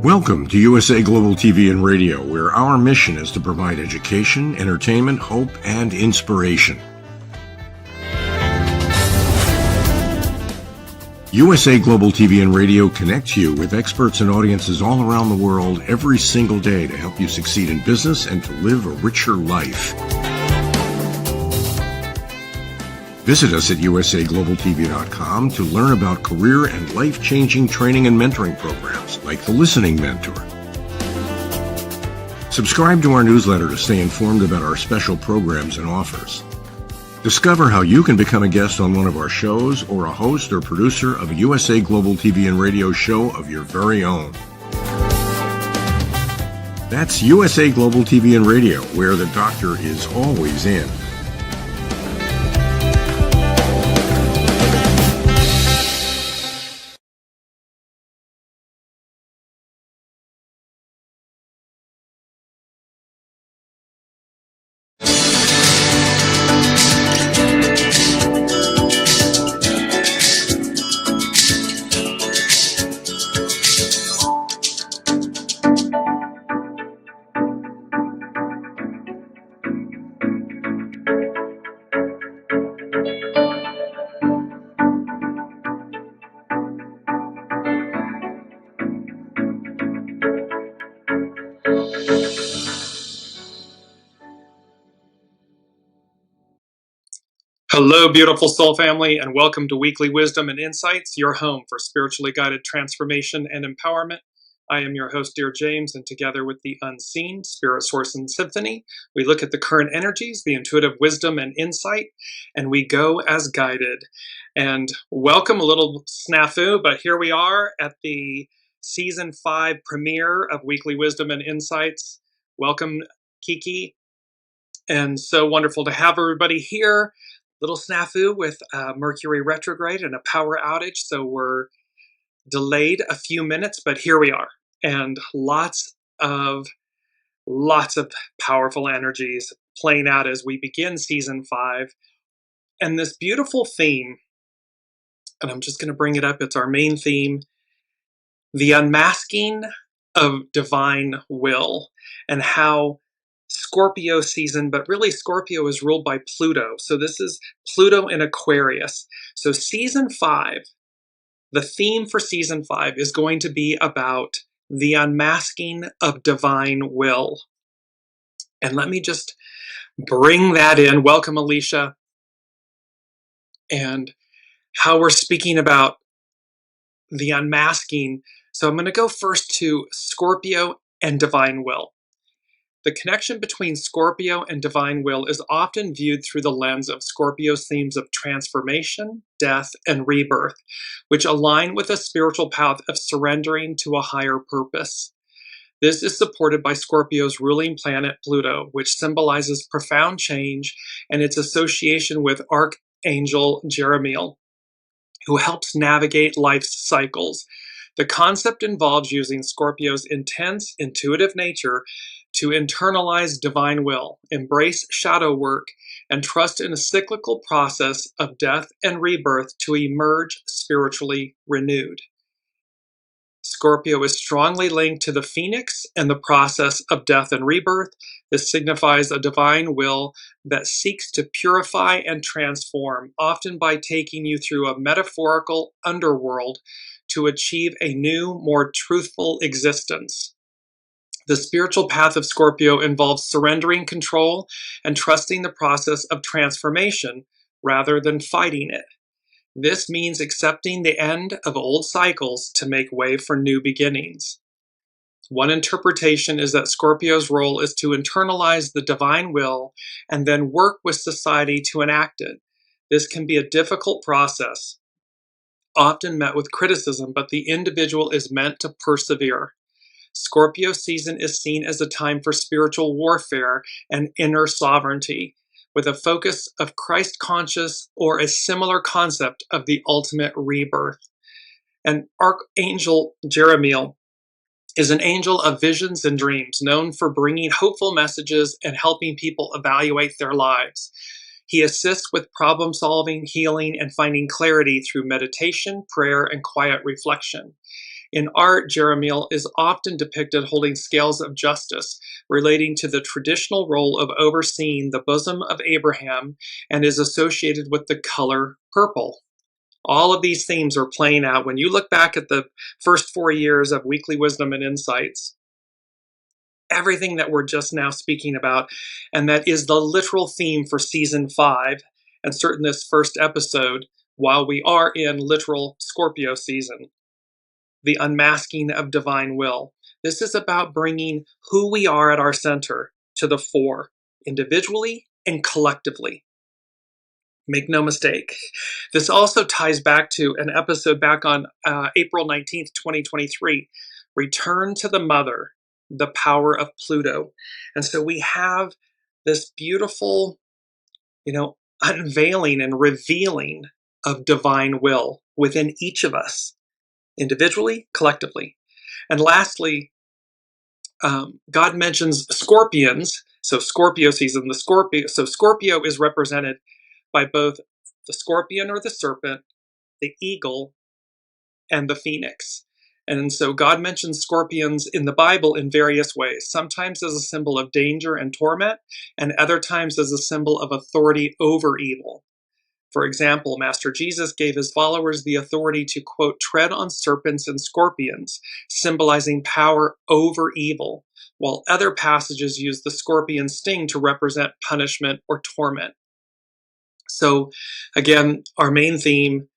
Welcome to USA Global TV and Radio, where our mission is to provide education, entertainment, hope, and inspiration. USA Global TV and Radio connects you with experts and audiences all around the world every single day to help you succeed in business and to live a richer life. Visit us at usaglobaltv.com to learn about career and life-changing training and mentoring programs like the Listening Mentor. Subscribe to our newsletter to stay informed about our special programs and offers. Discover how you can become a guest on one of our shows or a host or producer of a USA Global TV and Radio show of your very own. That's USA Global TV and Radio, where the doctor is always in. Hello, beautiful soul family, and welcome to Weekly Wisdom and Insights, your home for spiritually guided transformation and empowerment. I am your host, Dearjames, and together with the unseen, Spirit, Source, and Symphony, we look at the current energies, the intuitive wisdom and insight, and we go as guided. And welcome, a little snafu, but here we are at the Season 5 premiere of Weekly Wisdom and Insights. Welcome, Kiki, and so wonderful to have everybody here. Little snafu with Mercury retrograde and a power outage, so we're delayed a few minutes, but here we are, and lots of powerful energies playing out as we begin Season 5, and this beautiful theme, and I'm just going to bring it up, it's our main theme, the unmasking of divine will, and how Scorpio season, but really Scorpio is ruled by Pluto. So this is Pluto in Aquarius. So Season 5, the theme for Season 5 is going to be about the unmasking of divine will. And let me just bring that in. Welcome, Alicia. And how we're speaking about the unmasking. So I'm going to go first to Scorpio and divine will. The connection between Scorpio and divine will is often viewed through the lens of Scorpio's themes of transformation, death, and rebirth, which align with a spiritual path of surrendering to a higher purpose. This is supported by Scorpio's ruling planet Pluto, which symbolizes profound change and its association with Archangel Jeremiel, who helps navigate life's cycles. The concept involves using Scorpio's intense, intuitive nature to internalize divine will, embrace shadow work, and trust in a cyclical process of death and rebirth to emerge spiritually renewed. Scorpio is strongly linked to the phoenix and the process of death and rebirth. This signifies a divine will that seeks to purify and transform, often by taking you through a metaphorical underworld to achieve a new, more truthful existence. The spiritual path of Scorpio involves surrendering control and trusting the process of transformation rather than fighting it. This means accepting the end of old cycles to make way for new beginnings. One interpretation is that Scorpio's role is to internalize the divine will and then work with society to enact it. This can be a difficult process, often met with criticism, but the individual is meant to persevere. Scorpio season is seen as a time for spiritual warfare and inner sovereignty, with a focus of Christ-conscious or a similar concept of the ultimate rebirth. And Archangel Jeremiel is an angel of visions and dreams, known for bringing hopeful messages and helping people evaluate their lives. He assists with problem solving, healing, and finding clarity through meditation, prayer, and quiet reflection. In art, Jeremiel is often depicted holding scales of justice, relating to the traditional role of overseeing the bosom of Abraham, and is associated with the color purple. All of these themes are playing out when you look back at the first 4 years of Weekly Wisdom and Insights. Everything that we're just now speaking about, and that is the literal theme for season 5, and certainly this first episode, while we are in literal Scorpio season, the unmasking of divine will. This is about bringing who we are at our center to the fore, individually and collectively. Make no mistake. This also ties back to an episode back on April 19th, 2023, Return to the Mother, the Power of Pluto. And so we have this beautiful, unveiling and revealing of divine will within each of us, individually, collectively. And lastly, God mentions scorpions. So Scorpio season, so Scorpio is represented by both the scorpion or the serpent, the eagle, and the phoenix. And so God mentions scorpions in the Bible in various ways, sometimes as a symbol of danger and torment, and other times as a symbol of authority over evil. For example, Master Jesus gave his followers the authority to, quote, tread on serpents and scorpions, symbolizing power over evil, while other passages use the scorpion sting to represent punishment or torment. So again, our main theme,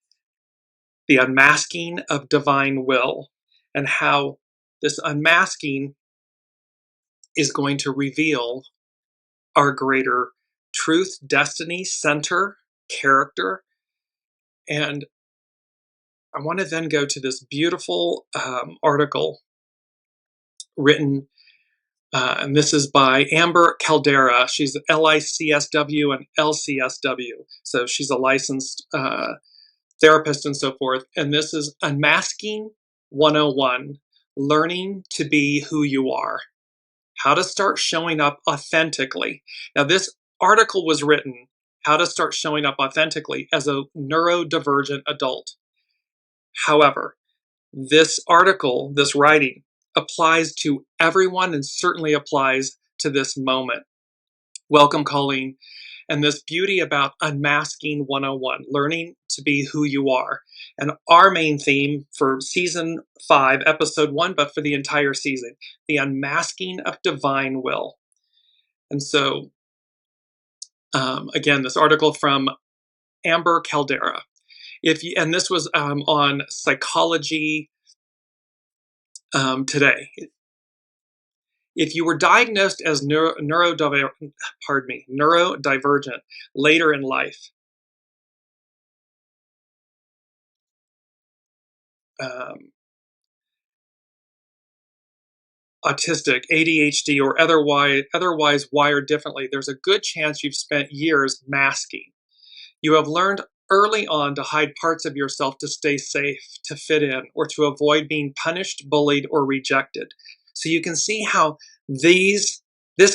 the unmasking of divine will, and how this unmasking is going to reveal our greater truth, destiny, center, character. And I want to then go to this beautiful article written, and this is by Amber Caldera. She's LICSW and LCSW. So she's a licensed therapist and so forth. And this is Unmasking 101, Learning to Be Who You Are. How to start showing up authentically. Now, this article was written, How to Start Showing Up Authentically as a Neurodivergent Adult. However, this article, this writing, applies to everyone and certainly applies to this moment. Welcome, Colleen. And this beauty about Unmasking 101, learning to be who you are. And our main theme for season 5, episode 1, but for the entire season, the unmasking of divine will. And so, again, this article from Amber Caldera. And this was on Psychology Today. If you were diagnosed as neurodivergent later in life, autistic, ADHD, or otherwise wired differently, there's a good chance you've spent years masking. You have learned early on to hide parts of yourself to stay safe, to fit in, or to avoid being punished, bullied, or rejected. So you can see how this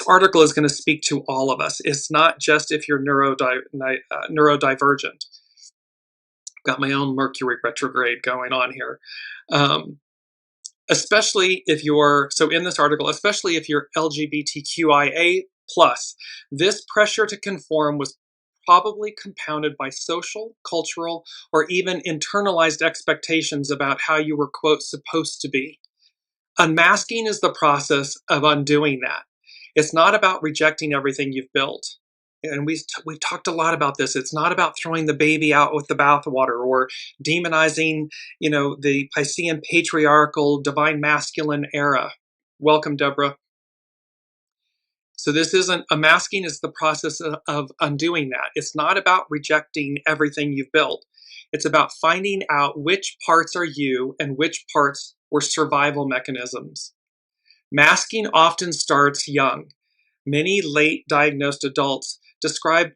article is going to speak to all of us. It's not just if you're neurodivergent. Got my own Mercury retrograde going on here. Especially if you're, so in this article, especially if you're LGBTQIA+, this pressure to conform was probably compounded by social, cultural, or even internalized expectations about how you were, quote, supposed to be. Unmasking is the process of undoing that. It's not about rejecting everything you've built. And we've talked a lot about this. It's not about throwing the baby out with the bathwater or demonizing, the Piscean patriarchal divine masculine era. Welcome, Deborah. So this isn't, unmasking is the process of undoing that. It's not about rejecting everything you've built. It's about finding out which parts are you and which parts were survival mechanisms. Masking often starts young. Many late diagnosed adults describe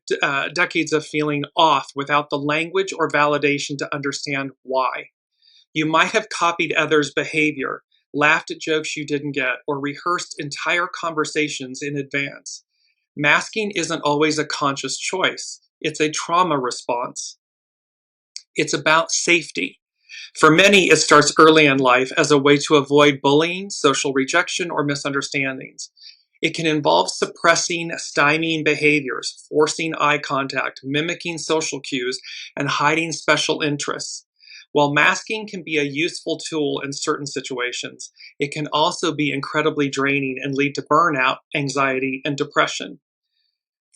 decades of feeling off without the language or validation to understand why. You might have copied others' behavior, laughed at jokes you didn't get, or rehearsed entire conversations in advance. Masking isn't always a conscious choice. It's a trauma response. It's about safety. For many, it starts early in life as a way to avoid bullying, social rejection, or misunderstandings. It can involve suppressing, stymieing behaviors, forcing eye contact, mimicking social cues, and hiding special interests. While masking can be a useful tool in certain situations, it can also be incredibly draining and lead to burnout, anxiety, and depression.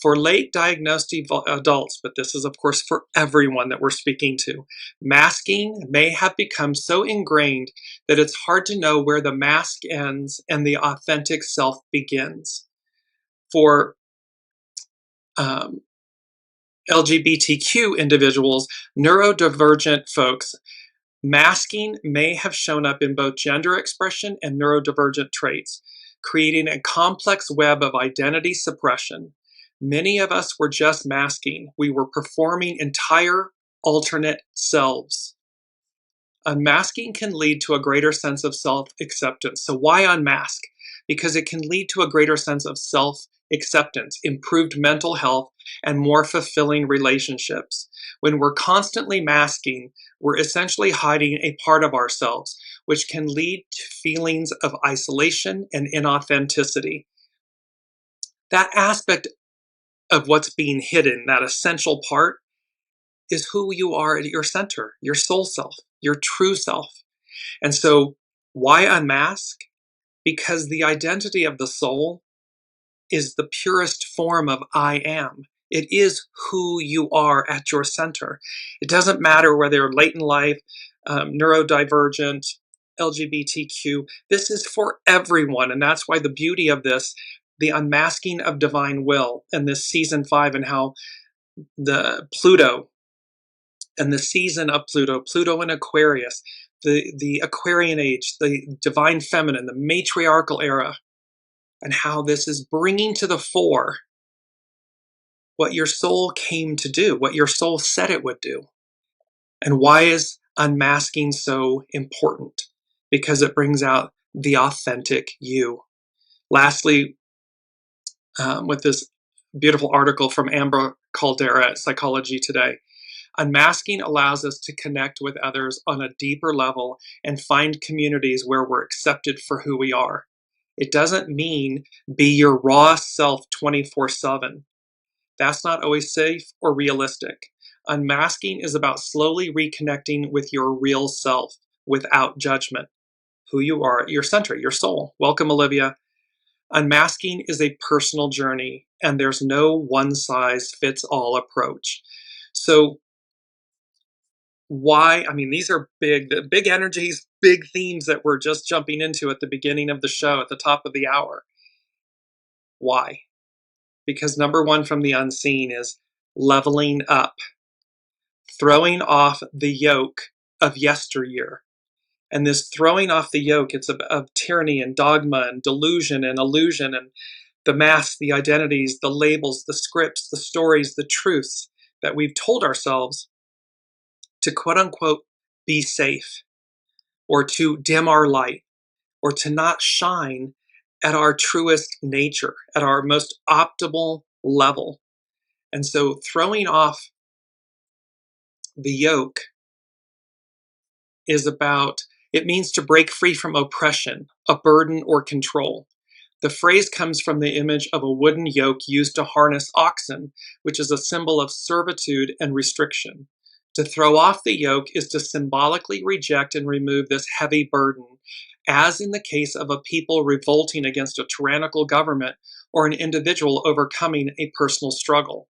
For late diagnosed adults, but this is of course for everyone that we're speaking to, masking may have become so ingrained that it's hard to know where the mask ends and the authentic self begins. For LGBTQ individuals, neurodivergent folks, masking may have shown up in both gender expression and neurodivergent traits, creating a complex web of identity suppression. Many of us were just masking. We were performing entire alternate selves. Unmasking can lead to a greater sense of self-acceptance. So why unmask? Because it can lead to a greater sense of self-acceptance, improved mental health, and more fulfilling relationships. When we're constantly masking, we're essentially hiding a part of ourselves, which can lead to feelings of isolation and inauthenticity. That aspect of what's being hidden, that essential part, is who you are at your center, your soul self, your true self. And so why unmask? Because the identity of the soul is the purest form of I am. It is who you are at your center. It doesn't matter whether you're late in life, neurodivergent, LGBTQ. This is for everyone. And that's why the beauty of this, the unmasking of divine will, and this season 5, and how the Pluto and the season of Pluto in Aquarius, the Aquarian age, the divine feminine, the matriarchal era, and how this is bringing to the fore what your soul came to do, what your soul said it would do. And why is unmasking so important? Because it brings out the authentic you. Lastly, with this beautiful article from Amber Caldera at Psychology Today, unmasking allows us to connect with others on a deeper level and find communities where we're accepted for who we are. It doesn't mean be your raw self 24/7. That's not always safe or realistic. Unmasking is about slowly reconnecting with your real self without judgment, who you are at your center, your soul. Welcome, Olivia. Unmasking is a personal journey, and there's no one-size-fits-all approach. So why? I mean, these are big energies, big themes that we're just jumping into at the beginning of the show, at the top of the hour. Why? Because number one from the unseen is leveling up, throwing off the yoke of yesteryear. And this throwing off the yoke, it's of tyranny and dogma and delusion and illusion and the masks, the identities, the labels, the scripts, the stories, the truths that we've told ourselves to quote unquote be safe, or to dim our light, or to not shine at our truest nature, at our most optimal level. And so throwing off the yoke is about, it means to break free from oppression, a burden, or control. The phrase comes from the image of a wooden yoke used to harness oxen, which is a symbol of servitude and restriction. To throw off the yoke is to symbolically reject and remove this heavy burden, as in the case of a people revolting against a tyrannical government or an individual overcoming a personal struggle.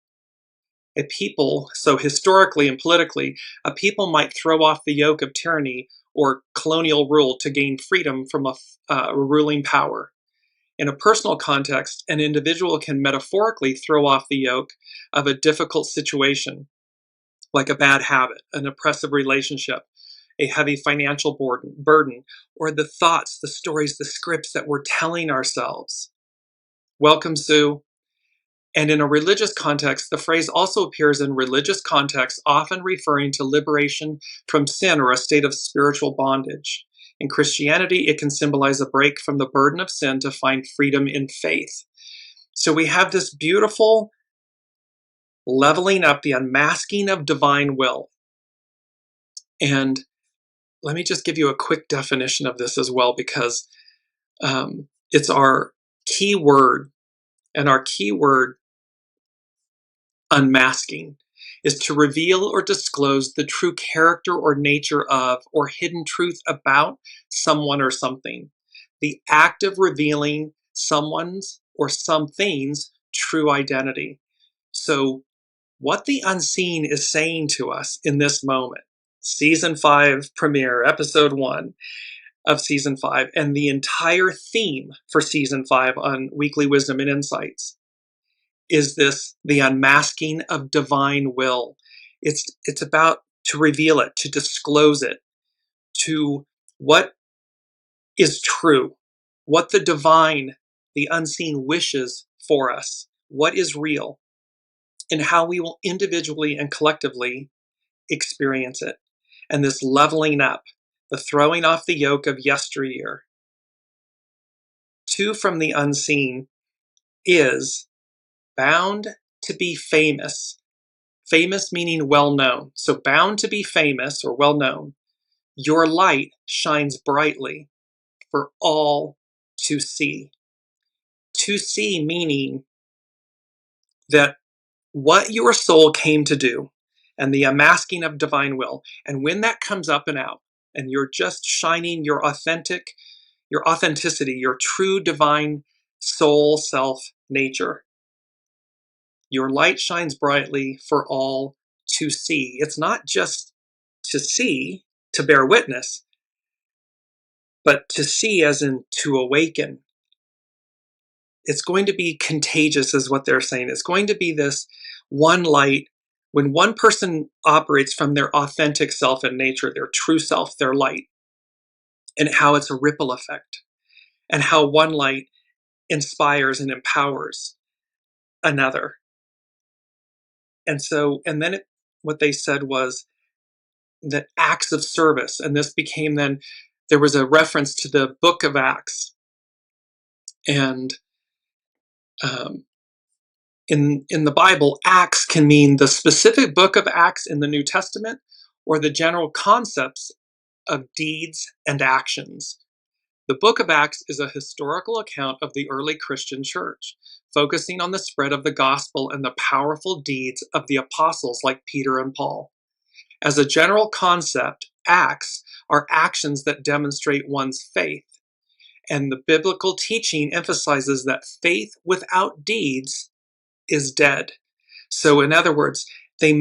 A people, so historically and politically, a people might throw off the yoke of tyranny or colonial rule to gain freedom from a ruling power. In a personal context, an individual can metaphorically throw off the yoke of a difficult situation, like a bad habit, an oppressive relationship, a heavy financial burden, or the thoughts, the stories, the scripts that we're telling ourselves. Welcome, Sue. And in a religious context, the phrase also appears in religious contexts, often referring to liberation from sin or a state of spiritual bondage. In Christianity, it can symbolize a break from the burden of sin to find freedom in faith. So we have this beautiful leveling up, the unmasking of divine will. And let me just give you a quick definition of this as well, because it's our key word, and our key word, unmasking, is to reveal or disclose the true character or nature of, or hidden truth about someone or something. The act of revealing someone's or something's true identity. So what the unseen is saying to us in this moment, season 5 premiere, episode 1 of season 5, and the entire theme for season 5 on Weekly Wisdom and Insights, is this, the unmasking of divine will. It's about to reveal it, to disclose it, to what is true, what the divine, the unseen wishes for us, what is real, and how we will individually and collectively experience it. And this leveling up, the throwing off the yoke of yesteryear. 2 from the unseen is bound to be famous. Famous meaning well known. So bound to be famous or well known. Your light shines brightly for all to see. To see meaning that what your soul came to do, and the unmasking of divine will. And when that comes up and out, and you're just shining your authenticity, your true divine soul self nature, your light shines brightly for all to see. It's not just to see, to bear witness, but to see as in to awaken. It's going to be contagious, is what they're saying. It's going to be this one light. When one person operates from their authentic self and nature, their true self, their light, and how it's a ripple effect, and how one light inspires and empowers another. And so, and then what they said was that acts of service, and this became then, there was a reference to the book of Acts, and in the Bible, Acts can mean the specific book of Acts in the New Testament, or the general concepts of deeds and actions. The book of Acts is a historical account of the early Christian church, focusing on the spread of the gospel and the powerful deeds of the apostles like Peter and Paul. As a general concept, acts are actions that demonstrate one's faith, and the biblical teaching emphasizes that faith without deeds is dead. So in other words, the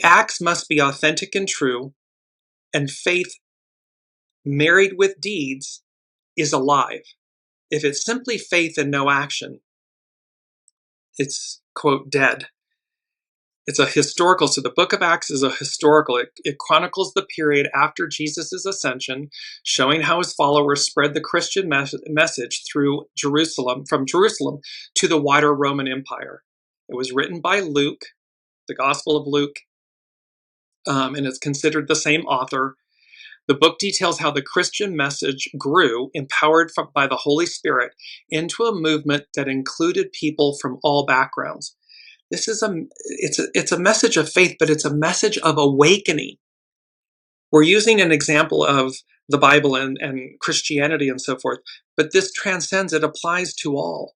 acts must be authentic and true, and faith married with deeds is alive. If it's simply faith and no action, it's, quote, dead. It's a historical, so the book of Acts is a historical. It chronicles the period after Jesus' ascension, showing how his followers spread the Christian message through Jerusalem, from Jerusalem to the wider Roman Empire. It was written by Luke, the Gospel of Luke, and it's considered the same author. The book details how the Christian message grew, empowered by the Holy Spirit, into a movement that included people from all backgrounds. This is it's a message of faith, but it's a message of awakening. We're using an example of the Bible and Christianity and so forth, but this transcends, it applies to all,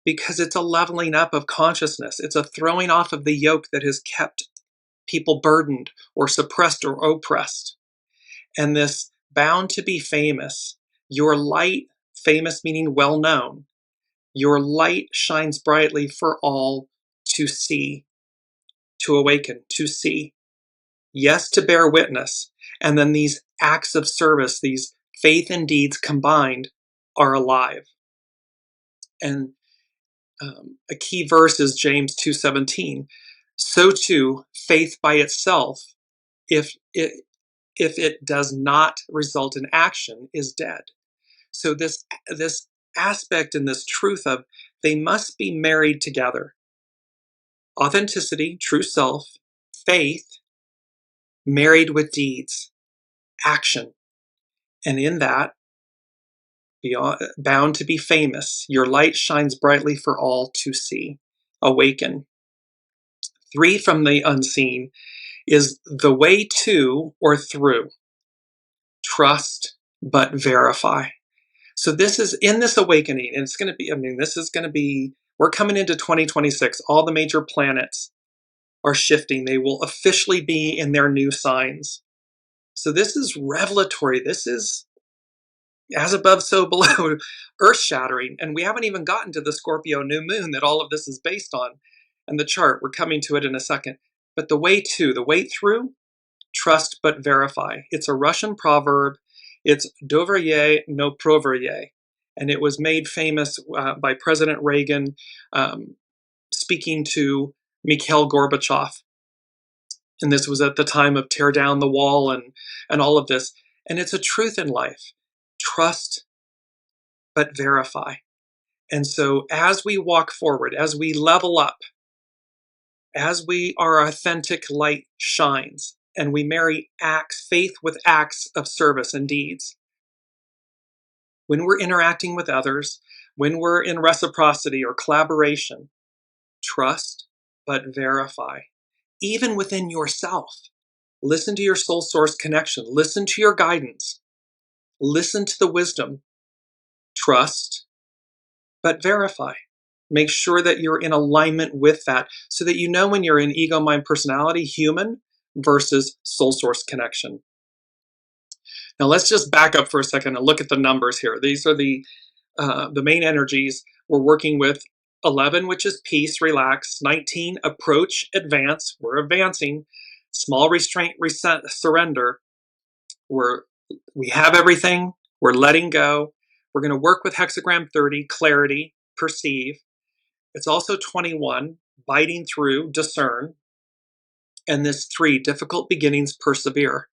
because it's a leveling up of consciousness. It's a throwing off of the yoke that has kept people burdened or suppressed or oppressed. And this bound to be famous, your light, famous meaning well known, your light shines brightly for all to see, to awaken, to see. Yes, to bear witness. And then these acts of service, these faith and deeds combined, are alive. And a key verse is James 2:17. So too, faith by itself, if it does not result in action, is dead. So this aspect and this truth of they must be married together. Authenticity, true self, faith, married with deeds, action. And in that, bound to be famous, your light shines brightly for all to see. Awaken. 3 from the unseen is the way to or through. trust, but verify. So this is in this awakening, and it's going to be, this is going to be, we're coming into 2026. All the major planets are shifting. They will officially be in their new signs. So this is revelatory. This is as above, so below, earth shattering. And we haven't even gotten to the Scorpio new moon that all of this is based on. And the chart, we're coming to it in a second. But the way through, trust but verify. It's a Russian proverb. It's doverye no proverye. And it was made famous by President Reagan speaking to Mikhail Gorbachev. And this was at the time of tear down the wall and all of this. And it's a truth in life. Trust but verify. And so as we walk forward, as we level up, as our authentic light shines, and we marry faith with acts of service and deeds, when we're interacting with others, when we're in reciprocity or collaboration, trust but verify. Even within yourself, listen to your soul source connection, listen to your guidance, listen to the wisdom, trust but verify. Make sure that you're in alignment with that so that you know when you're in ego, mind, personality, human versus soul source connection. Now let's just back up for a second and look at the numbers here. These are the main energies we're working with. 11, which is peace, relax. 19, approach, advance. We're advancing. Small restraint, surrender. We have everything. We're letting go. We're going to work with hexagram 30, clarity, perceive. It's also 21, biting through, discern. And this 3, difficult beginnings, persevere.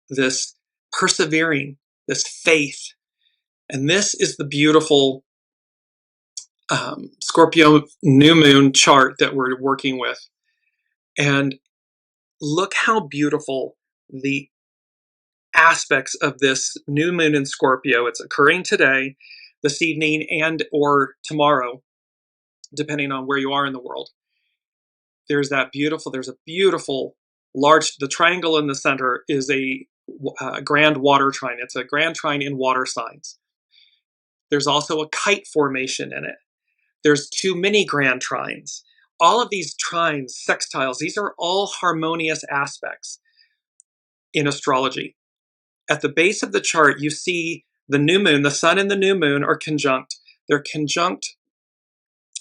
This persevering, this faith. And this is the beautiful Scorpio new moon chart that we're working with. And look how beautiful the aspects of this new moon in Scorpio. It's occurring today, this evening, and or tomorrow, depending on where you are in the world. There's a beautiful large, the triangle in the center is a grand water trine. It's a grand trine in water signs. There's also a kite formation in it. There's 2 mini grand trines. All of these trines, sextiles, these are all harmonious aspects in astrology. At the base of the chart, you see the new moon, the sun and the new moon are conjunct. They're conjunct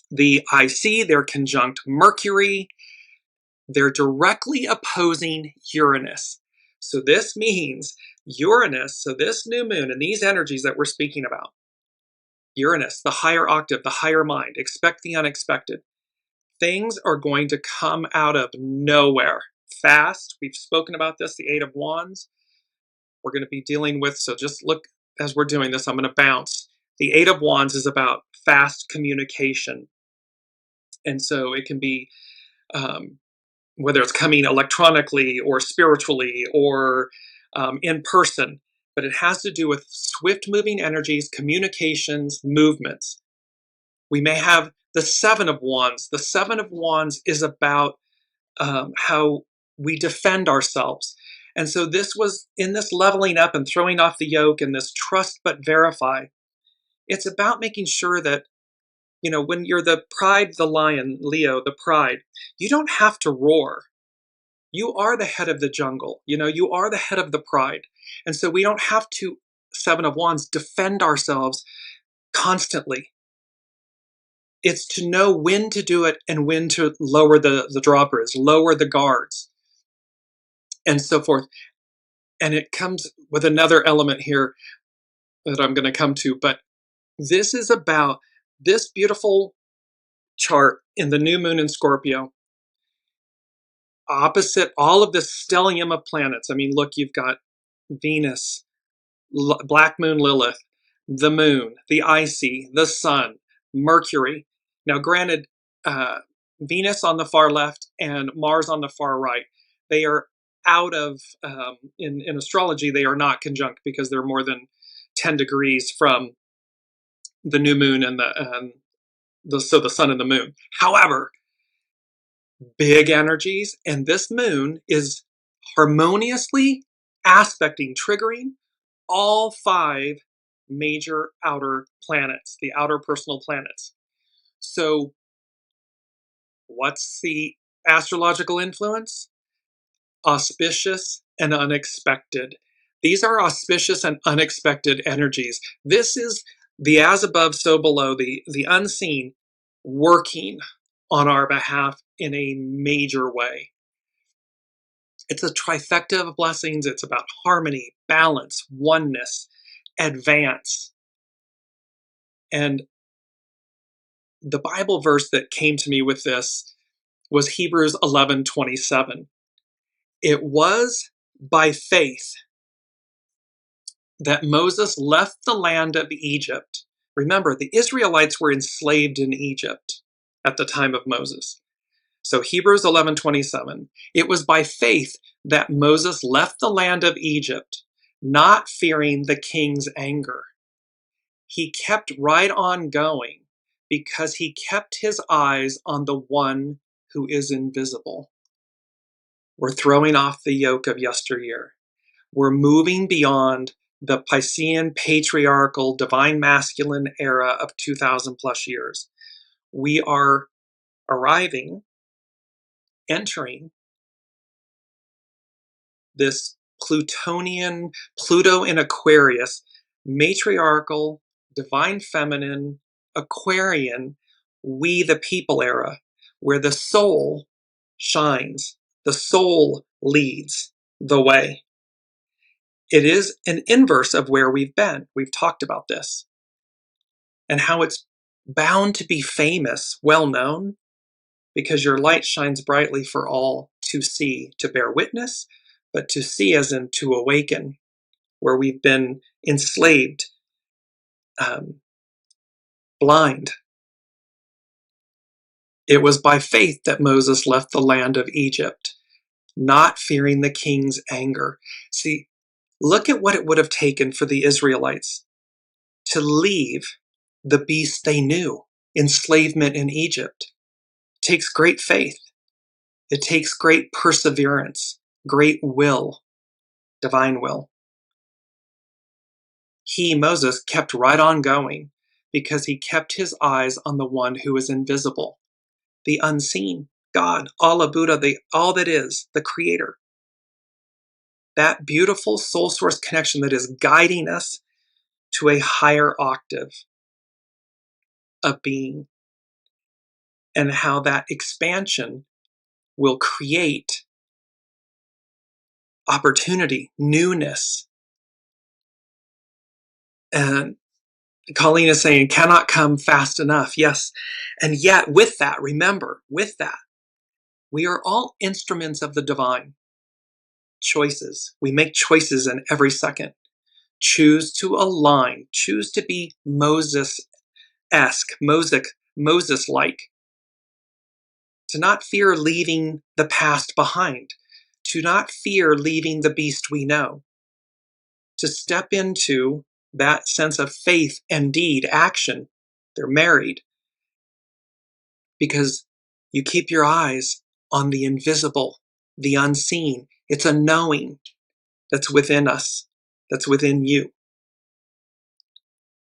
the IC, they're conjunct Mercury. They're directly opposing Uranus. So this means Uranus, so this new moon and these energies that we're speaking about, Uranus, the higher octave, the higher mind, expect the unexpected. Things are going to come out of nowhere fast. We've spoken about this, the 8 of Wands. We're going to be dealing with, so just look as we're doing this, I'm going to bounce. The 8 of Wands is about fast communication. And so it can be, whether it's coming electronically or spiritually or in person, but it has to do with swift moving energies, communications, movements. We may have the 7 of Wands. The 7 of Wands is about how we defend ourselves. And so this was in this leveling up and throwing off the yoke and this trust but verify. It's about making sure that, when you're the pride, the lion, Leo, the pride, you don't have to roar. You are the head of the jungle. You are the head of the pride. And so we don't have to, 7 of Wands, defend ourselves constantly. It's to know when to do it and when to lower the droppers, lower the guards, and so forth. And it comes with another element here that I'm going to come to. But this is about this beautiful chart in the new moon in Scorpio. Opposite all of this stellium of planets. Look, you've got Venus, Black Moon Lilith, the moon, the IC, the sun, Mercury. Now, granted, Venus on the far left and Mars on the far right, they are out of, in astrology, they are not conjunct because they're more than 10 degrees from the new moon and the sun and the moon. However, big energies, and this moon is harmoniously aspecting, triggering all 5 major outer planets, the outer personal planets. So what's the astrological influence? Auspicious and unexpected. These are auspicious and unexpected energies. This is the as above, so below, the unseen working on our behalf in a major way. It's a trifecta of blessings. It's about harmony, balance, oneness, advance. And the Bible verse that came to me with this was Hebrews 11:27. It was by faith that Moses left the land of Egypt. Remember, the Israelites were enslaved in Egypt at the time of Moses. So Hebrews 11:27, it was by faith that Moses left the land of Egypt, not fearing the king's anger. He kept right on going because he kept his eyes on the one who is invisible. We're throwing off the yoke of yesteryear. We're moving beyond the Piscean patriarchal divine masculine era of 2,000 plus years. We are entering this Plutonian, Pluto in Aquarius, matriarchal, divine feminine, Aquarian, we the people era, where the soul shines, the soul leads the way. It is an inverse of where we've been. We've talked about this and how it's bound to be famous, well known, because your light shines brightly for all to see, to bear witness, but to see as in to awaken, where we've been enslaved, blind. It was by faith that Moses left the land of Egypt, not fearing the king's anger. See, look at what it would have taken for the Israelites to leave the beast they knew, enslavement in Egypt. It takes great faith. It takes great perseverance, great will, divine will. He, Moses, kept right on going because he kept his eyes on the one who is invisible, the unseen, God, Allah, Buddha, all that is, the creator. That beautiful soul source connection that is guiding us to a higher octave of being, and how that expansion will create opportunity, newness. And Colleen is saying, cannot come fast enough. Yes. And yet with that, remember, with that, we are all instruments of the divine. Choices. We make choices in every second. Choose to align. Choose to be Moses-esque, Moses-like. To not fear leaving the past behind. To not fear leaving the beast we know. To step into that sense of faith and deed, action. They're married. Because you keep your eyes on the invisible, the unseen. It's a knowing that's within us, that's within you.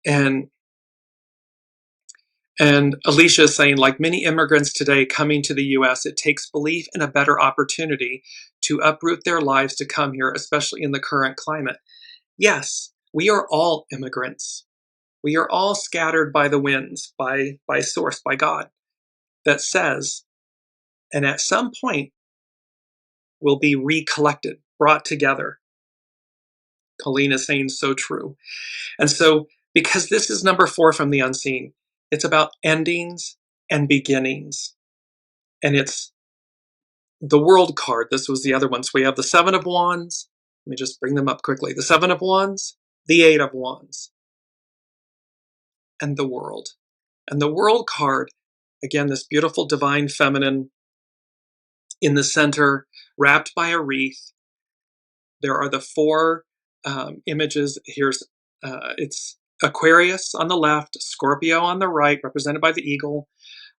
And Alicia is saying, like many immigrants today coming to the US, it takes belief in a better opportunity to uproot their lives to come here, especially in the current climate. Yes, we are all immigrants. We are all scattered by the winds, by source, by God, that says, and at some point will be recollected, brought together. Colleen is saying so true. And so, because this is number 4 from the unseen, it's about endings and beginnings. And it's the world card. This was the other one. So we have the 7 of Wands. Let me just bring them up quickly. The 7 of Wands, the 8 of Wands, and the world. And the world card, again, this beautiful divine feminine in the center, wrapped by a wreath. There are the 4 images. Here's it's Aquarius on the left, Scorpio on the right, represented by the eagle.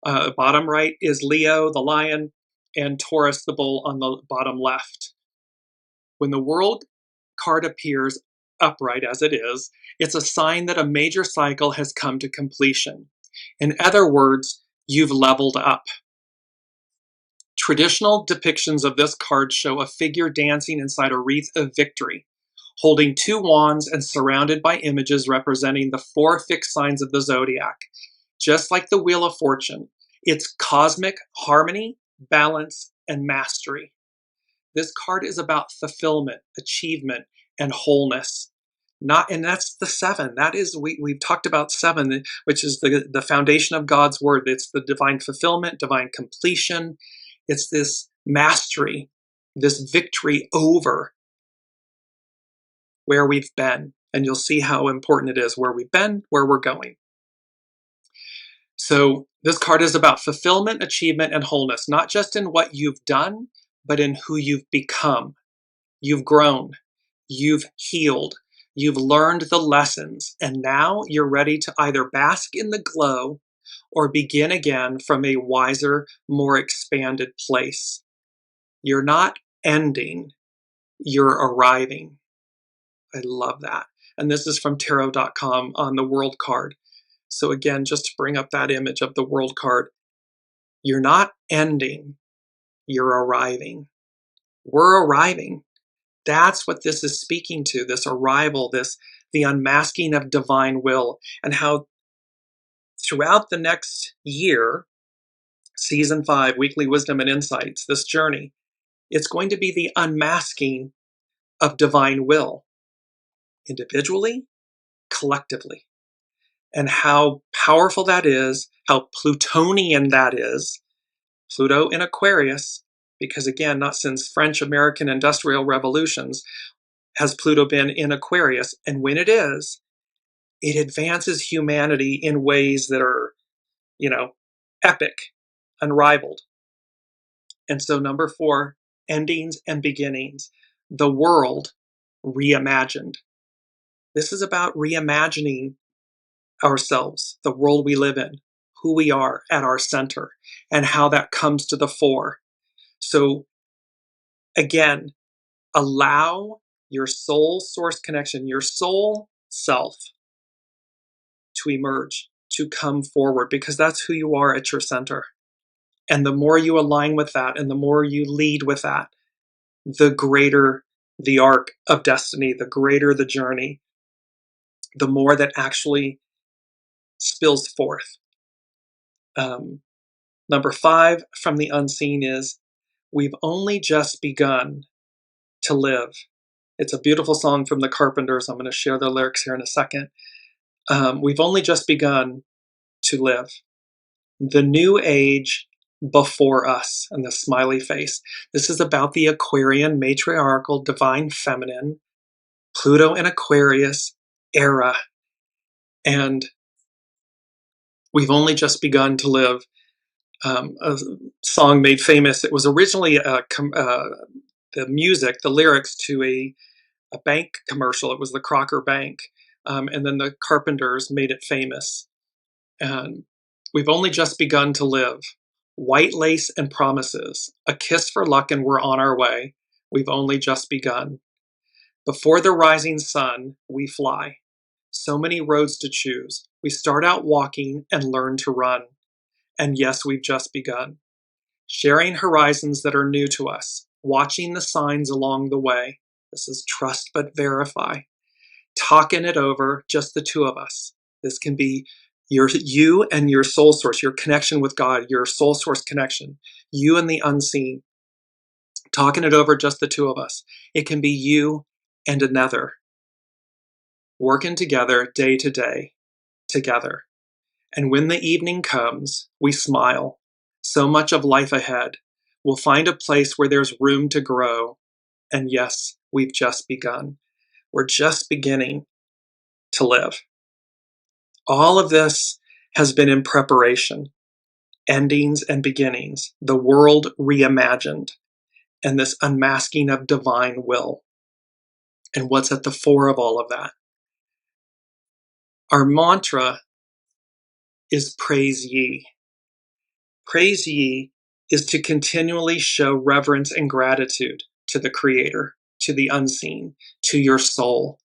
Bottom right is Leo, the lion, and Taurus, the bull, on the bottom left. When the world card appears upright as it is, it's a sign that a major cycle has come to completion. In other words, you've leveled up. Traditional depictions of this card show a figure dancing inside a wreath of victory, holding 2 wands and surrounded by images representing the 4 fixed signs of the zodiac. Just like the Wheel of Fortune, it's cosmic harmony, balance, and mastery. This card is about fulfillment, achievement, and wholeness. And that's the 7. That is, we've talked about 7, which is the foundation of God's word. It's the divine fulfillment, divine completion. It's this mastery, this victory over where we've been. And you'll see how important it is where we've been, where we're going. So this card is about fulfillment, achievement, and wholeness, not just in what you've done, but in who you've become. You've grown, you've healed, you've learned the lessons, and now you're ready to either bask in the glow or begin again from a wiser, more expanded place. You're not ending, you're arriving. I love that. And this is from tarot.com on the World card. So again, just to bring up that image of the World card, you're not ending, you're arriving. We're arriving. That's what this is speaking to, this arrival, the unmasking of divine will, and how throughout the next year, season 5, Weekly Wisdom and Insights, this journey, it's going to be the unmasking of divine will, individually, collectively, and how powerful that is, how Plutonian that is. Pluto in Aquarius, because again, not since French-American industrial revolutions has Pluto been in Aquarius, and when it is, it advances humanity in ways that are, epic, unrivaled. And so number 4, endings and beginnings, the world reimagined. This is about reimagining ourselves, the world we live in, who we are at our center, and how that comes to the fore. So again, allow your soul source connection, your soul self, to emerge, to come forward, because that's who you are at your center. And the more you align with that, and the more you lead with that, the greater the arc of destiny, the greater the journey, the more that actually spills forth. Number 5 from the unseen is, we've only just begun to live. It's a beautiful song from the Carpenters. I'm going to share the lyrics here in a second. We've only just begun to live. The new age before us, and the smiley face. This is about the Aquarian, matriarchal, divine feminine, Pluto in Aquarius era. And we've only just begun to live. A song made famous. It was originally the music, the lyrics to a bank commercial. It was the Crocker Bank. And then the Carpenters made it famous. And we've only just begun to live. White lace and promises. A kiss for luck and we're on our way. We've only just begun. Before the rising sun, we fly. So many roads to choose. We start out walking and learn to run. And yes, we've just begun. Sharing horizons that are new to us. Watching the signs along the way. This is trust but verify. Talking it over, just the two of us. This can be you and your soul source, your connection with God, your soul source connection. You and the unseen. Talking it over, just the two of us. It can be you and another. Working together day to day, together. And when the evening comes, we smile. So much of life ahead. We'll find a place where there's room to grow. And yes, we've just begun. We're just beginning to live. All of this has been in preparation. Endings and beginnings. The world reimagined. And this unmasking of divine will. And what's at the fore of all of that? Our mantra is praise ye. Praise ye is to continually show reverence and gratitude to the Creator, to the unseen, to your soul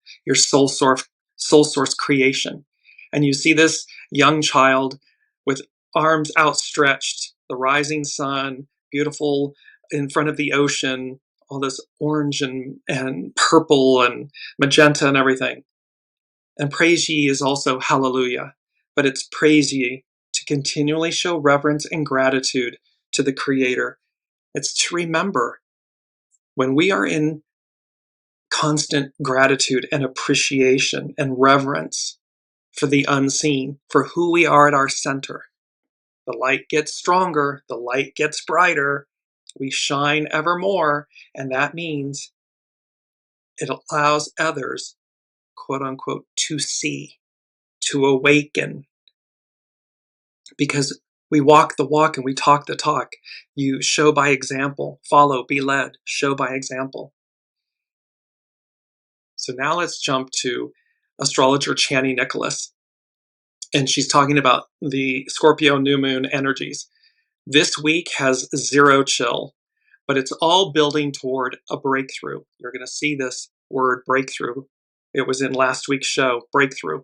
source creation. And you see this young child with arms outstretched, the rising sun, beautiful in front of the ocean, all this orange and purple and magenta and everything. And praise ye is also hallelujah, but it's praise ye to continually show reverence and gratitude to the Creator. It's to remember when we are in constant gratitude and appreciation and reverence for the unseen, for who we are at our center. The light gets stronger, the light gets brighter, we shine ever more, and that means it allows others, quote unquote, to see, to awaken. Because we walk the walk and we talk the talk. You show by example, follow, be led, show by example. So now let's jump to astrologer Chani Nicholas. And she's talking about the Scorpio new moon energies. This week has zero chill, but it's all building toward a breakthrough. You're going to see this word breakthrough. It was in last week's show, breakthrough.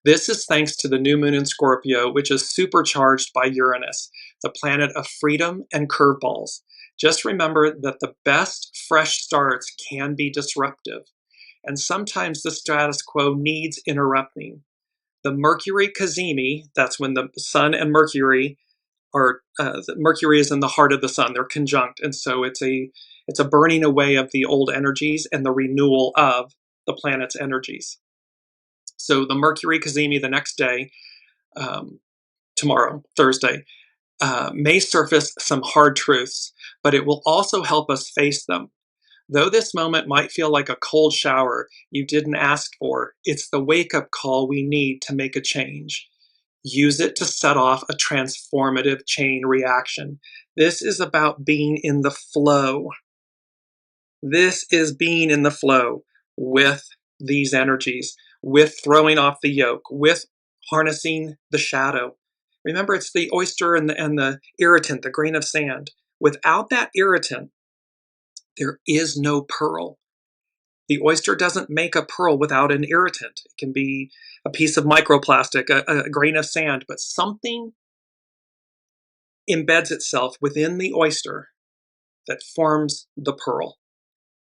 This is thanks to the new moon in Scorpio, which is supercharged by Uranus, the planet of freedom and curveballs. Just remember that the best fresh starts can be disruptive, and sometimes the status quo needs interrupting. The Mercury Cazimi, that's when the Sun and Mercury are, Mercury is in the heart of the Sun, they're conjunct, and so it's a burning away of the old energies and the renewal of the planet's energies. So the Mercury Cazimi the next day, tomorrow, Thursday, may surface some hard truths, but it will also help us face them. Though this moment might feel like a cold shower you didn't ask for, it's the wake-up call we need to make a change. Use it to set off a transformative chain reaction. This is about being in the flow. This is being in the flow with these energies, with throwing off the yoke, with harnessing the shadow. Remember, it's the oyster and the irritant, the grain of sand. Without that irritant, there is no pearl. The oyster doesn't make a pearl without an irritant. It can be a piece of microplastic, a grain of sand, but something embeds itself within the oyster that forms the pearl.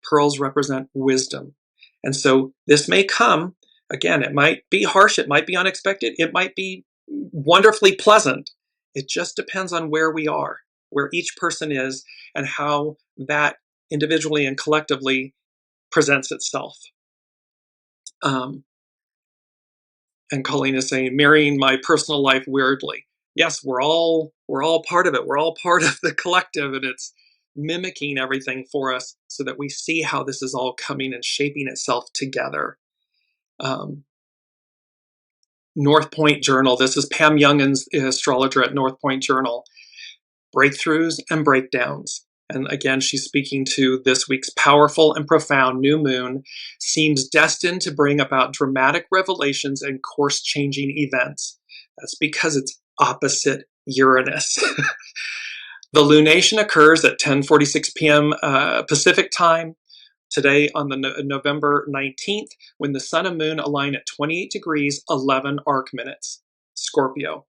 Pearls represent wisdom. And so this may come, again, it might be harsh, it might be unexpected, it might be wonderfully pleasant. It just depends on where we are, where each person is, and how that individually and collectively presents itself. And Colleen is saying, marrying my personal life weirdly. Yes, we're all part of it. We're all part of the collective, and it's mimicking everything for us so that we see how this is all coming and shaping itself together. North Point Journal. This is Pam Youngin's astrologer at North Point Journal. Breakthroughs and breakdowns. And again, she's speaking to this week's powerful and profound new moon seems destined to bring about dramatic revelations and course-changing events. That's because it's opposite Uranus. The lunation occurs at 10:46 p.m. Pacific time today on the November 19th, when the sun and moon align at 28 degrees, 11 arc minutes, Scorpio.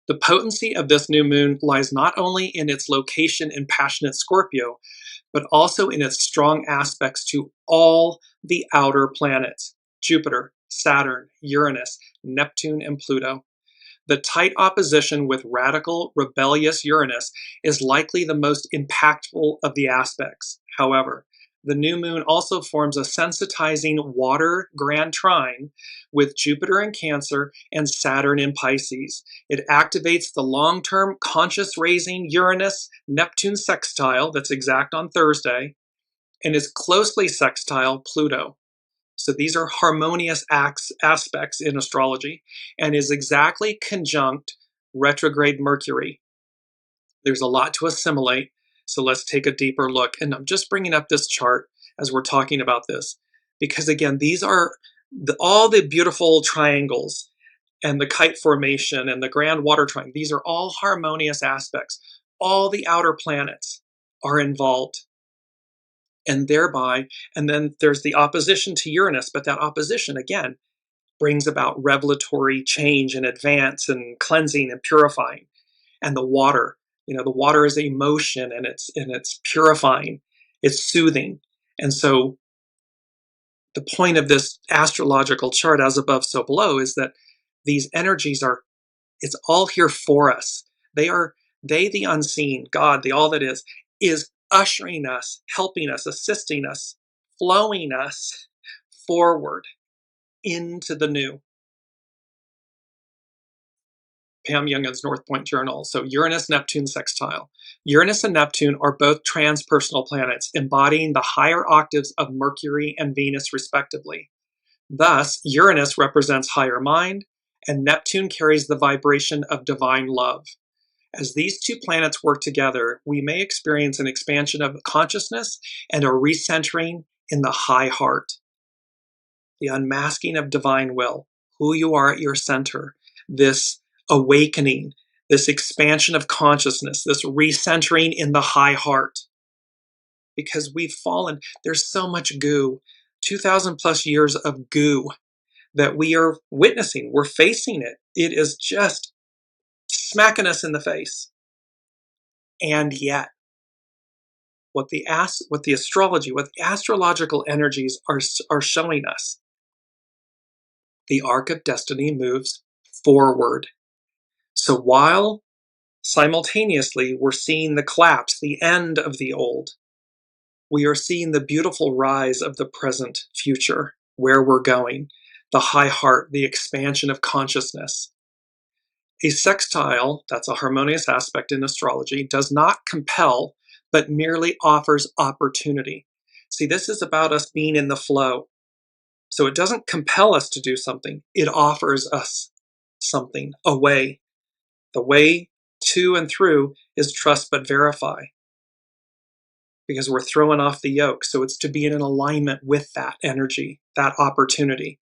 The potency of this new moon lies not only in its location in passionate Scorpio, but also in its strong aspects to all the outer planets, Jupiter, Saturn, Uranus, Neptune, and Pluto. The tight opposition with radical, rebellious Uranus is likely the most impactful of the aspects. However, the new moon also forms a sensitizing water grand trine with Jupiter in Cancer and Saturn in Pisces. It activates the long-term conscious raising Uranus-Neptune sextile that's exact on Thursday and is closely sextile Pluto. So these are harmonious aspects in astrology and is exactly conjunct retrograde Mercury. There's a lot to assimilate, so let's take a deeper look. And I'm just bringing up this chart as we're talking about this, because again, these are all the beautiful triangles and the kite formation and the grand water triangle. These are all harmonious aspects. All the outer planets are involved. and thereby, and then there's the opposition to Uranus, but that opposition, again, brings about revelatory change and advance and cleansing and purifying. And the water, the water is emotion, and it's purifying, it's soothing. And so the point of this astrological chart, as above, so below, is that these energies it's all here for us. They, the unseen, God, the all that is ushering us, helping us, assisting us, flowing us forward into the new. Pam Youngin's North Point Journal. So Uranus-Neptune sextile. Uranus and Neptune are both transpersonal planets, embodying the higher octaves of Mercury and Venus, respectively. Thus, Uranus represents higher mind, and Neptune carries the vibration of divine love. As these two planets work together, we may experience an expansion of consciousness and a recentering in the high heart. The unmasking of divine will, who you are at your center, this awakening, this expansion of consciousness, this recentering in the high heart. Because we've fallen, there's so much goo, 2,000 plus years of goo that we are witnessing. We're facing it. It is just smacking us in the face. And yet, what the astrology, what the astrological energies are showing us, the arc of destiny moves forward. So while simultaneously we're seeing the collapse, the end of the old, we are seeing the beautiful rise of the present future, where we're going, the high heart, the expansion of consciousness. A sextile, that's a harmonious aspect in astrology, does not compel, but merely offers opportunity. See, this is about us being in the flow. So it doesn't compel us to do something. It offers us something, a way. The way to and through is trust but verify, because we're throwing off the yoke. So it's to be in an alignment with that energy, that opportunity.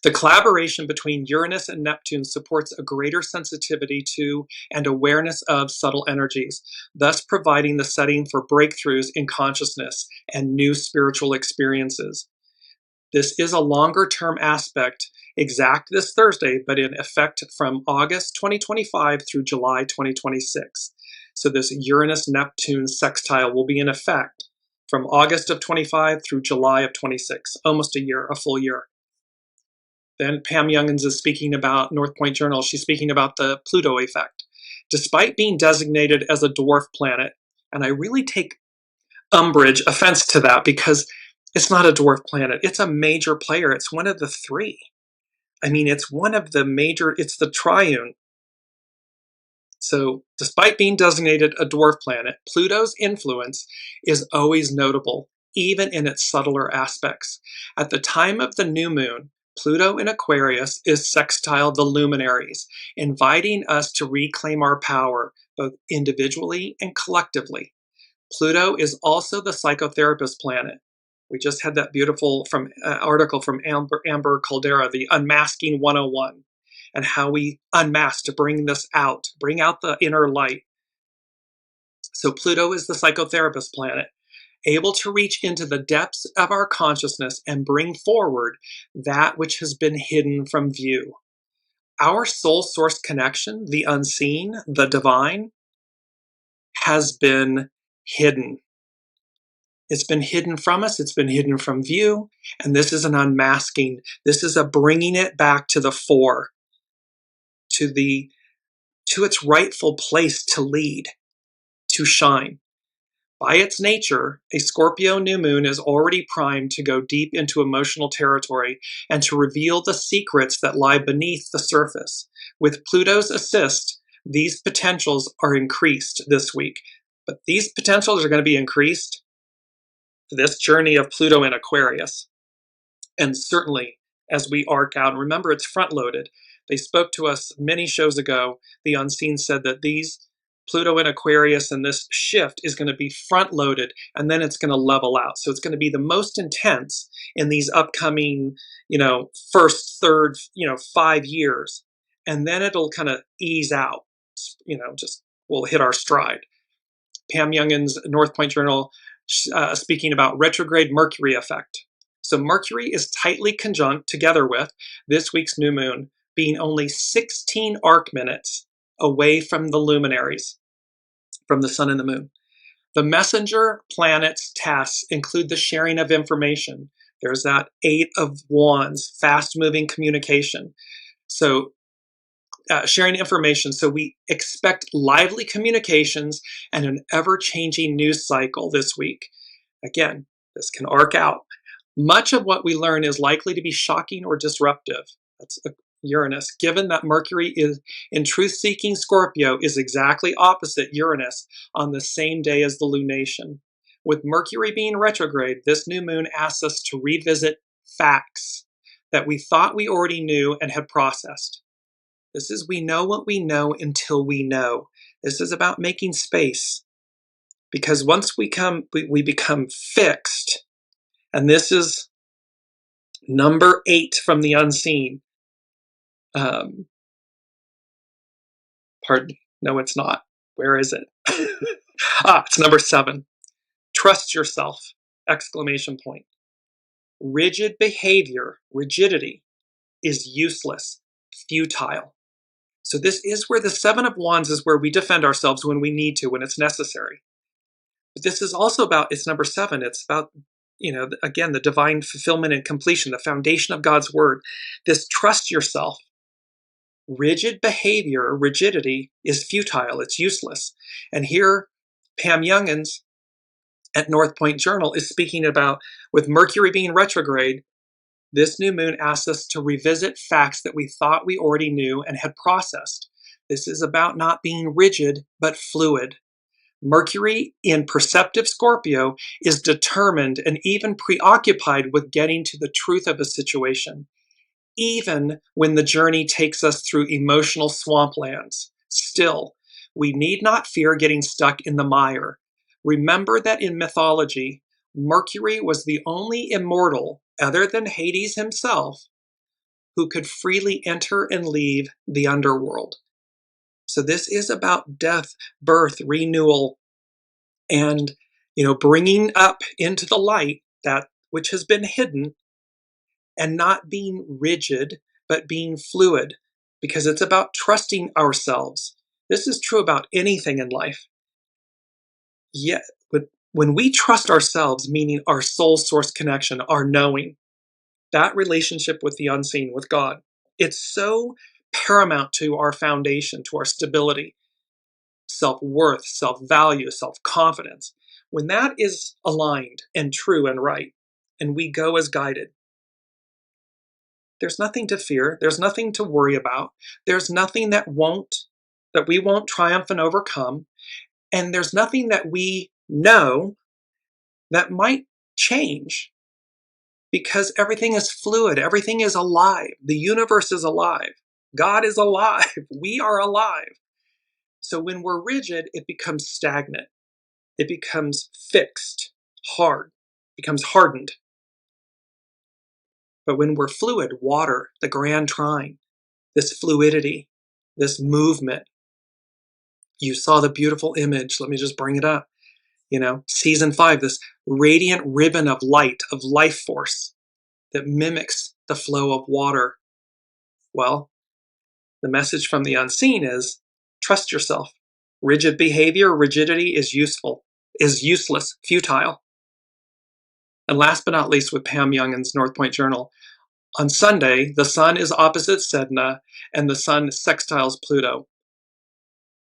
The collaboration between Uranus and Neptune supports a greater sensitivity to and awareness of subtle energies, thus providing the setting for breakthroughs in consciousness and new spiritual experiences. This is a longer-term aspect, exact this Thursday, but in effect from August 2025 through July 2026. So this Uranus-Neptune sextile will be in effect from August of 25 through July of 26, almost a year, a full year. Then Pam Youngins is speaking about, North Point Journal, she's speaking about the Pluto effect. Despite being designated as a dwarf planet, and I really take offense to that, because it's not a dwarf planet. It's a major player. It's one of the three. I mean, it's one of the major, it's the triune. So despite being designated a dwarf planet, Pluto's influence is always notable, even in its subtler aspects. At the time of the new moon, Pluto in Aquarius is sextile the luminaries, inviting us to reclaim our power, both individually and collectively. Pluto is also the psychotherapist planet. We just had that beautiful article from Amber Caldera, the Unmasking 101, and how we unmask to bring this out, bring out the inner light. So Pluto is the psychotherapist planet, able to reach into the depths of our consciousness and bring forward that which has been hidden from view. Our soul source connection, the unseen, the divine, has been hidden. It's been hidden from us, it's been hidden from view, and this is an unmasking. This is a bringing it back to the fore, to its rightful place to lead, to shine. By its nature, a Scorpio new moon is already primed to go deep into emotional territory and to reveal the secrets that lie beneath the surface. With Pluto's assist, these potentials are increased this week. But these potentials are going to be increased for this journey of Pluto in Aquarius. And certainly as we arc out, and remember it's front-loaded. They spoke to us many shows ago. The Unseen said that these Pluto in Aquarius and this shift is going to be front-loaded, and then it's going to level out. So it's going to be the most intense in these upcoming, first, third, 5 years. And then it'll kind of ease out, just we'll hit our stride. Pam Youngin's North Point Journal, speaking about retrograde Mercury effect. So Mercury is tightly conjunct together with this week's new moon, being only 16 arc minutes away from the luminaries, from the sun and the moon. The messenger planet's tasks include the sharing of information. There's that 8 of Wands, fast-moving communication. So sharing information. So we expect lively communications and an ever-changing news cycle this week. Again, this can arc out. Much of what we learn is likely to be shocking or disruptive. That's Uranus, given that Mercury is in truth-seeking Scorpio is exactly opposite Uranus on the same day as the lunation. With Mercury being retrograde, this new moon asks us to revisit facts that we thought we already knew and had processed. This is we know what we know until we know. This is about making space. Because once we become fixed, and this is number 8 from the unseen. Pardon, no it's not. Where is it? It's number 7. Trust yourself, exclamation point. Rigid behavior, rigidity, is useless, futile. So this is where the 7 of Wands is where we defend ourselves when we need to, when it's necessary. But this is also about, it's number 7, it's about, again, the divine fulfillment and completion, the foundation of God's word. This trust yourself. Rigid behavior, rigidity, is futile, it's useless. And here, Pam Youngins at North Point Journal is speaking about, with Mercury being retrograde, this new moon asks us to revisit facts that we thought we already knew and had processed. This is about not being rigid, but fluid. Mercury in perceptive Scorpio is determined and even preoccupied with getting to the truth of a situation, even when the journey takes us through emotional swamplands. Still, we need not fear getting stuck in the mire. Remember that in mythology, Mercury was the only immortal, other than Hades himself, who could freely enter and leave the underworld. So this is about death, birth, renewal, and bringing up into the light that which has been hidden, and not being rigid, but being fluid, because it's about trusting ourselves. This is true about anything in life. Yet, when we trust ourselves, meaning our soul source connection, our knowing, that relationship with the unseen, with God, it's so paramount to our foundation, to our stability, self-worth, self-value, self-confidence. When that is aligned and true and right, and we go as guided, there's nothing to fear. There's nothing to worry about. There's nothing that we won't triumph and overcome. And there's nothing that we know that might change, because everything is fluid. Everything is alive. The universe is alive. God is alive. We are alive. So when we're rigid, it becomes stagnant. It becomes fixed, hard, becomes hardened. But when we're fluid, water, the grand trine, this fluidity, this movement. You saw the beautiful image. Let me just bring it up. Season 5, this radiant ribbon of light, of life force that mimics the flow of water. Well, the message from the unseen is trust yourself. Rigid behavior, rigidity is useless, futile. And last but not least, with Pam Youngins, North Point Journal, on Sunday, the sun is opposite Sedna and the sun sextiles Pluto.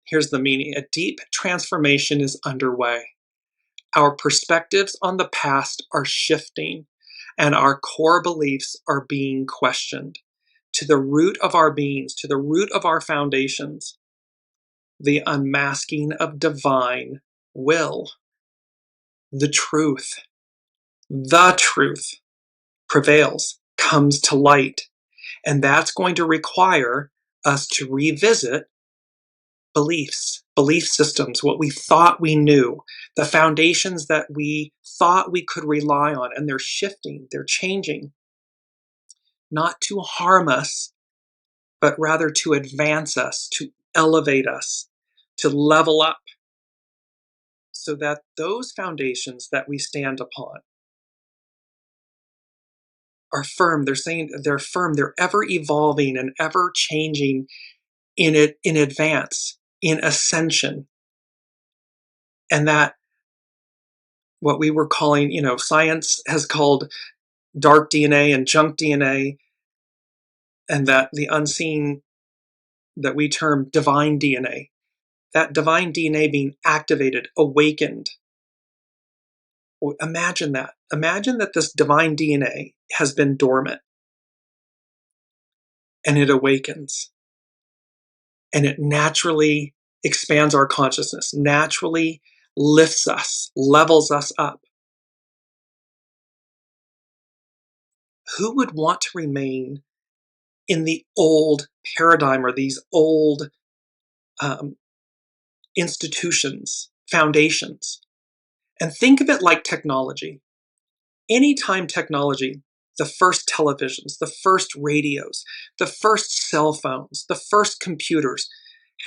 Here's the meaning. A deep transformation is underway. Our perspectives on the past are shifting, and our core beliefs are being questioned to the root of our beings, to the root of our foundations. The unmasking of divine will. The truth prevails, comes to light, and that's going to require us to revisit beliefs, belief systems, what we thought we knew, the foundations that we thought we could rely on, and they're shifting, they're changing, not to harm us, but rather to advance us, to elevate us, to level up. so that those foundations that we stand upon are firm. They're saying they're firm. They're ever evolving and ever changing in advance, in ascension. And that what we were calling, science has called dark DNA and junk DNA, and that the unseen that we term divine DNA, that divine DNA being activated, awakened. Imagine that. Imagine that this divine DNA has been dormant and it awakens and it naturally expands our consciousness, naturally lifts us, levels us up. Who would want to remain in the old paradigm or these old institutions, foundations? And think of it like technology. Anytime technology, the first televisions, the first radios, the first cell phones, the first computers,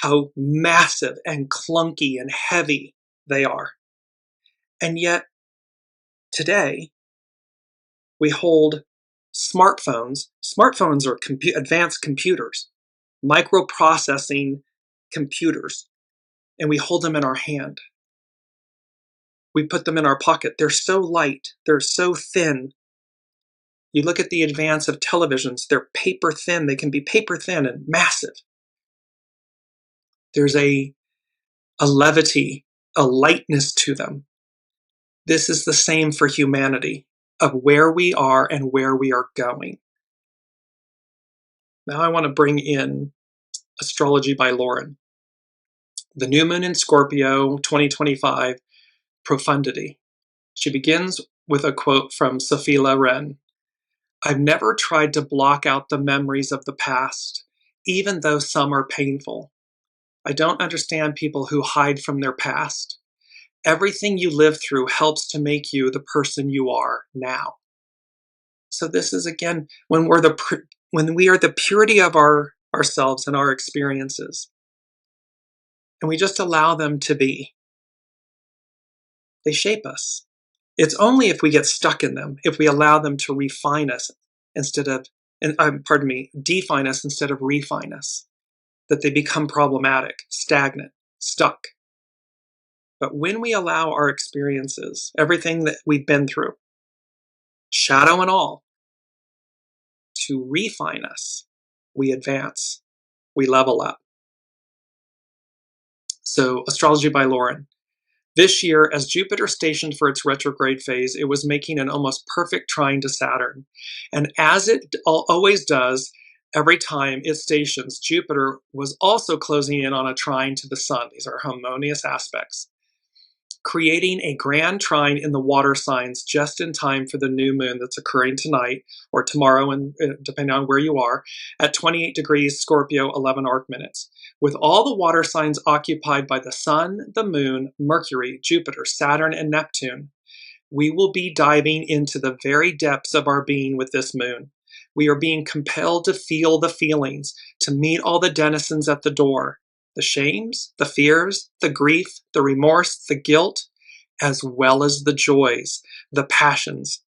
how massive and clunky and heavy they are. And yet, today, we hold smartphones. Smartphones are advanced computers, microprocessing computers, and we hold them in our hand. We put them in our pocket. They're so light. They're so thin. You look at the advance of televisions, they're paper thin. They can be paper thin and massive. There's a levity, a lightness to them. This is the same for humanity, of where we are and where we are going. Now I want to bring in Astrology by Lauren. The new moon in Scorpio, 2025, profundity. She begins with a quote from Sophie Loren. I've never tried to block out the memories of the past, even though some are painful. I don't understand people who hide from their past. Everything you live through helps to make you the person you are now. So this is, again, when we are the purity of ourselves and our experiences, and we just allow them to be. They shape us. It's only if we get stuck in them, if we allow them to refine us instead of, define us instead of refine us, that they become problematic, stagnant, stuck. But when we allow our experiences, everything that we've been through, shadow and all, to refine us, we advance, we level up. So, Astrology by Lauren. This year, as Jupiter stationed for its retrograde phase, it was making an almost perfect trine to Saturn. And as it always does, every time it stations, Jupiter was also closing in on a trine to the Sun. These are harmonious aspects, creating a grand trine in the water signs just in time for the new moon that's occurring tonight or tomorrow, and depending on where you are, at 28 degrees Scorpio, 11 arc minutes. With all the water signs occupied by the Sun, the Moon, Mercury, Jupiter, Saturn, and Neptune, we will be diving into the very depths of our being with this moon. We are being compelled to feel the feelings, to meet all the denizens at the door, the shames, the fears, the grief, the remorse, the guilt, as well as the joys, the passions,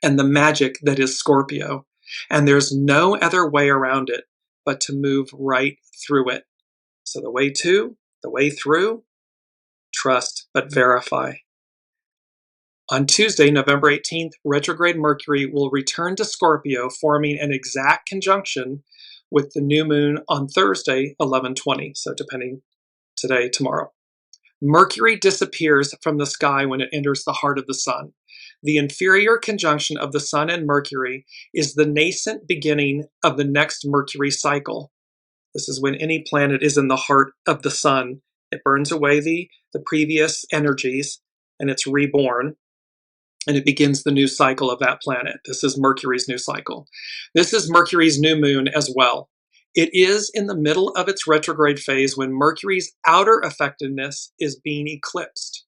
and the magic that is Scorpio. And there's no other way around it but to move right through it. So the way through, trust but verify. On Tuesday, November 18th, retrograde Mercury will return to Scorpio, forming an exact conjunction with the new moon on Thursday, 11:20. So depending today, tomorrow. Mercury disappears from the sky when it enters the heart of the Sun. The inferior conjunction of the Sun and Mercury is the nascent beginning of the next Mercury cycle. This is when any planet is in the heart of the Sun. It burns away the previous energies and it's reborn. And it begins the new cycle of that planet. This is Mercury's new cycle. This is Mercury's new moon as well. It is in the middle of its retrograde phase when Mercury's outer effectiveness is being eclipsed,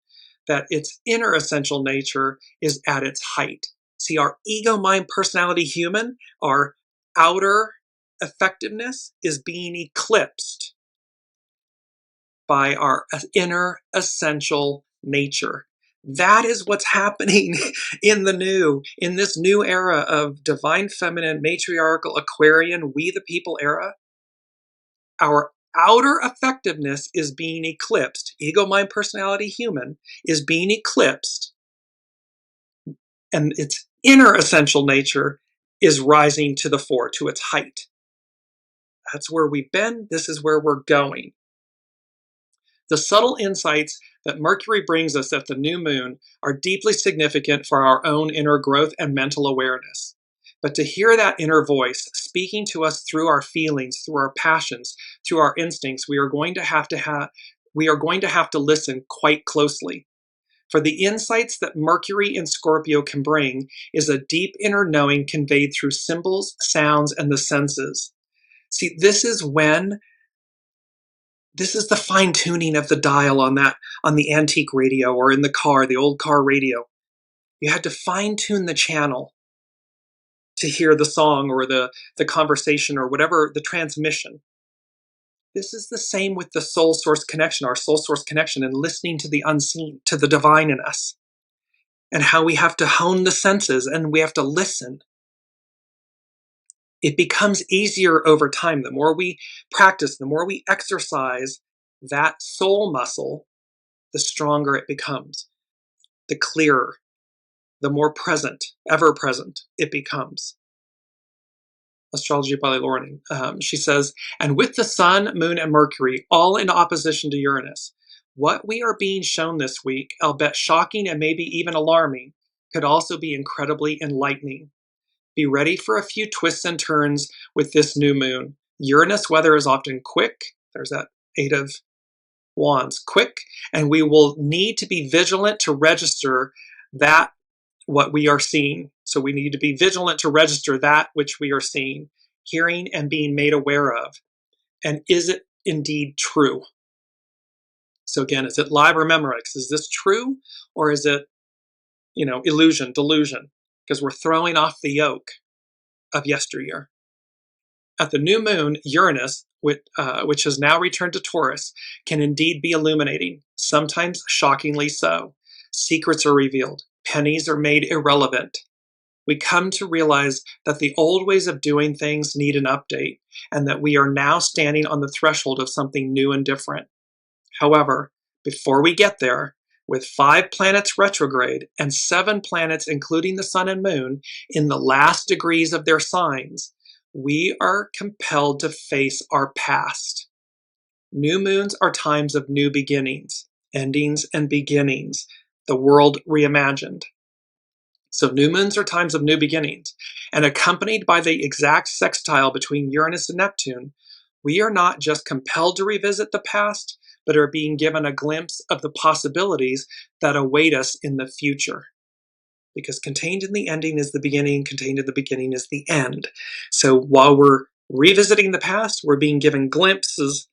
that its inner essential nature is at its height. See, our ego, mind, personality, human, our outer effectiveness is being eclipsed by our inner essential nature. That is what's happening in this new era of divine feminine, matriarchal, Aquarian, we the people era. Our outer effectiveness is being eclipsed. Ego, mind, personality, human is being eclipsed. And its inner essential nature is rising to the fore, to its height. That's where we've been. This is where we're going. The subtle insights that Mercury brings us at the new moon are deeply significant for our own inner growth and mental awareness. But to hear that inner voice speaking to us through our feelings, through our passions, through our instincts, we are going to have to listen quite closely. For the insights that Mercury in Scorpio can bring is a deep inner knowing conveyed through symbols, sounds, and the senses. See, this is the fine-tuning of the dial on the antique radio or in the car, the old car radio. You had to fine-tune the channel to hear the song or the conversation or whatever, the transmission. This is the same with the soul source connection, our soul source connection, and listening to the unseen, to the divine in us, and how we have to hone the senses and we have to listen. It becomes easier over time. The more we practice, the more we exercise that soul muscle, the stronger it becomes, the clearer, the more present, ever present it becomes. Astrology by Lauren. She says, and with the sun, moon, and Mercury all in opposition to Uranus, what we are being shown this week, albeit shocking and maybe even alarming, could also be incredibly enlightening. Be ready for a few twists and turns with this new moon. Uranus weather is often quick. There's that 8 of Wands, quick, and we will need to be vigilant to register that what we are seeing. So we need to be vigilant to register that which we are seeing, hearing, and being made aware of. And is it indeed true? So again, is it live or memorex? Is this true, or is it, illusion, delusion? Because we're throwing off the yoke of yesteryear. At the new moon, Uranus, which has now returned to Taurus, can indeed be illuminating, sometimes shockingly so. Secrets are revealed. Pennies are made irrelevant. We come to realize that the old ways of doing things need an update, and that we are now standing on the threshold of something new and different. However, before we get there, with 5 planets retrograde and 7 planets, including the sun and moon, in the last degrees of their signs, we are compelled to face our past. New moons are times of new beginnings, endings and beginnings, the world reimagined. So new moons are times of new beginnings, and accompanied by the exact sextile between Uranus and Neptune, we are not just compelled to revisit the past, but are being given a glimpse of the possibilities that await us in the future. Because contained in the ending is the beginning, contained in the beginning is the end. So while we're revisiting the past, we're being given glimpses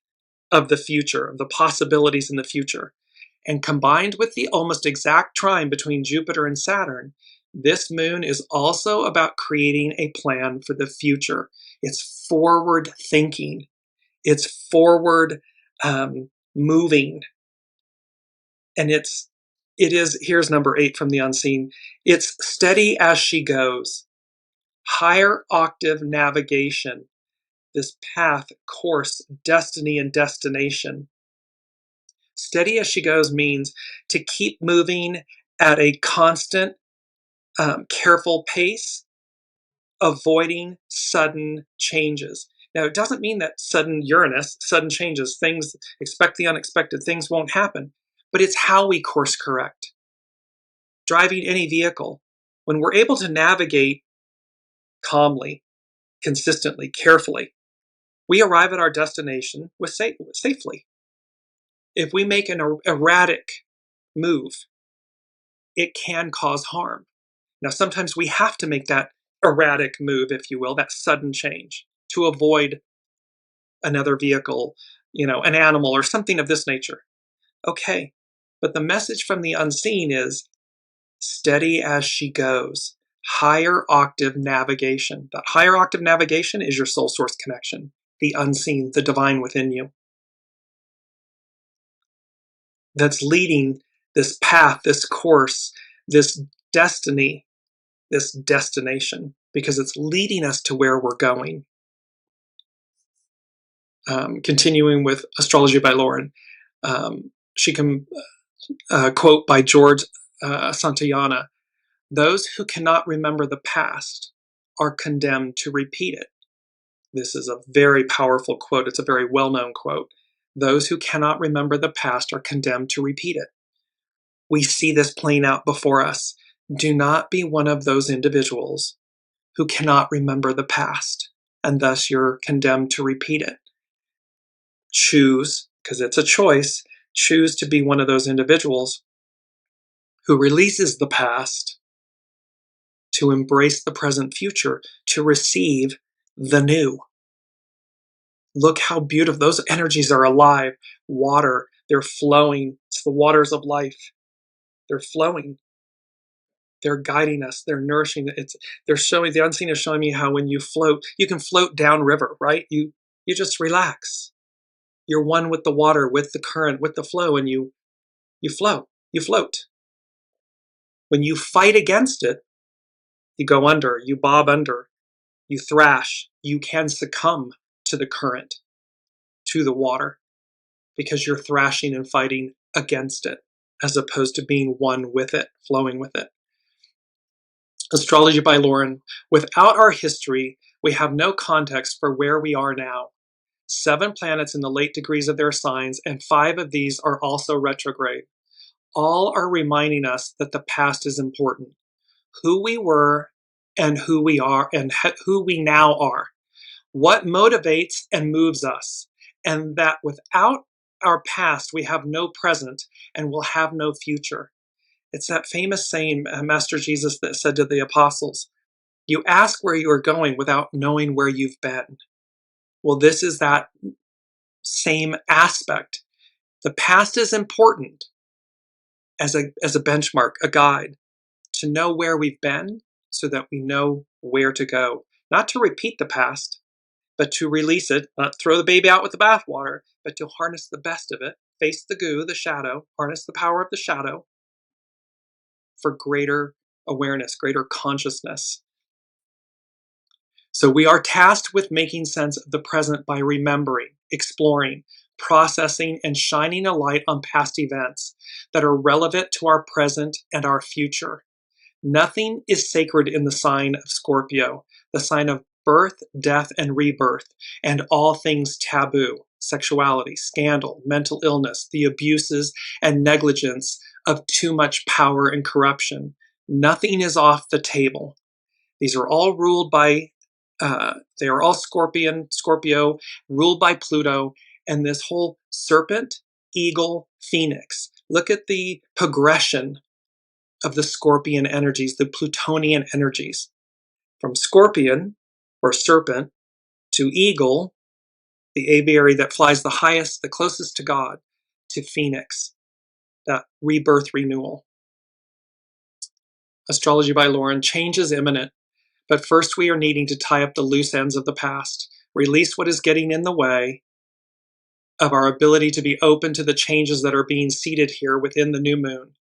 of the future, of the possibilities in the future. And combined with the almost exact trine between Jupiter and Saturn, this moon is also about creating a plan for the future. It's forward thinking. It's forward moving. And it is, here's number 8 from the unseen. It's steady as she goes. Higher octave navigation. This path, course, destiny, and destination. Steady as she goes means to keep moving at a constant, careful pace, avoiding sudden changes. Now, it doesn't mean that sudden changes, things, expect the unexpected, things won't happen, but it's how we course correct. Driving any vehicle, when we're able to navigate calmly, consistently, carefully, we arrive at our destination safely. If we make an erratic move, it can cause harm. Now, sometimes we have to make that erratic move, if you will, that sudden change to avoid another vehicle, an animal or something of this nature. Okay, but the message from the unseen is steady as she goes. Higher octave navigation. That higher octave navigation is your soul source connection, the unseen, the divine within you. That's leading this path, this course, this destiny, this destination, because it's leading us to where we're going. Continuing with Astrology by Lauren, she can quote by George Santayana, "Those who cannot remember the past are condemned to repeat it." This is a very powerful quote. It's a very well-known quote. Those who cannot remember the past are condemned to repeat it. We see this playing out before us. Do not be one of those individuals who cannot remember the past, and thus you're condemned to repeat it. Choose, because it's a choice, choose to be one of those individuals who releases the past to embrace the present future, to receive the new. Look how beautiful. Those energies are alive. Water, they're flowing. It's the waters of life. They're flowing. They're guiding us. They're nourishing. They're showing, the unseen is showing me how when you float, you can float downriver, right? You just relax. You're one with the water, with the current, with the flow, and you flow. You float. When you fight against it, you go under, you bob under, you thrash, you can succumb to the current, to the water, because you're thrashing and fighting against it, as opposed to being one with it, flowing with it. Astrology by Lauren. Without our history, we have no context for where we are now. 7 planets in the late degrees of their signs, and 5 of these are also retrograde. All are reminding us that the past is important. Who we were and who we are and who we now are. What motivates and moves us. And that without our past, we have no present and will have no future. It's that famous saying, Master Jesus that said to the apostles, you ask where you are going without knowing where you've been. Well, this is that same aspect. The past is important as a benchmark, a guide, to know where we've been so that we know where to go. Not to repeat the past, but to release it, not throw the baby out with the bathwater, but to harness the best of it, face the goo, the shadow, harness the power of the shadow for greater awareness, greater consciousness. So we are tasked with making sense of the present by remembering, exploring, processing, and shining a light on past events that are relevant to our present and our future. Nothing is sacred in the sign of Scorpio, the sign of birth, death, and rebirth, and all things taboo, sexuality, scandal, mental illness, the abuses and negligence of too much power and corruption. Nothing is off the table. These are all ruled by, they are all Scorpio, ruled by Pluto, and this whole serpent, eagle, phoenix. Look at the progression of the Scorpion energies, the Plutonian energies. From Scorpion, or serpent, to eagle, the aviary that flies the highest, the closest to God, to phoenix, that rebirth renewal. Astrology by Lauren. Change is imminent, but first we are needing to tie up the loose ends of the past, release what is getting in the way of our ability to be open to the changes that are being seeded here within the new moon.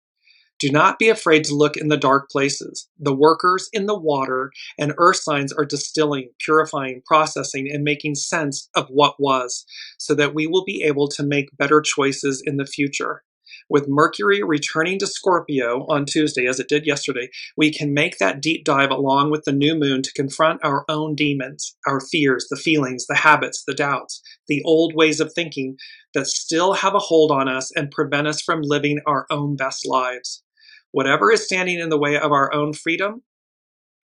Do not be afraid to look in the dark places. The workers in the water and earth signs are distilling, purifying, processing, and making sense of what was, so that we will be able to make better choices in the future. With Mercury returning to Scorpio on Tuesday, as it did yesterday, we can make that deep dive along with the new moon to confront our own demons, our fears, the feelings, the habits, the doubts, the old ways of thinking that still have a hold on us and prevent us from living our own best lives. Whatever is standing in the way of our own freedom,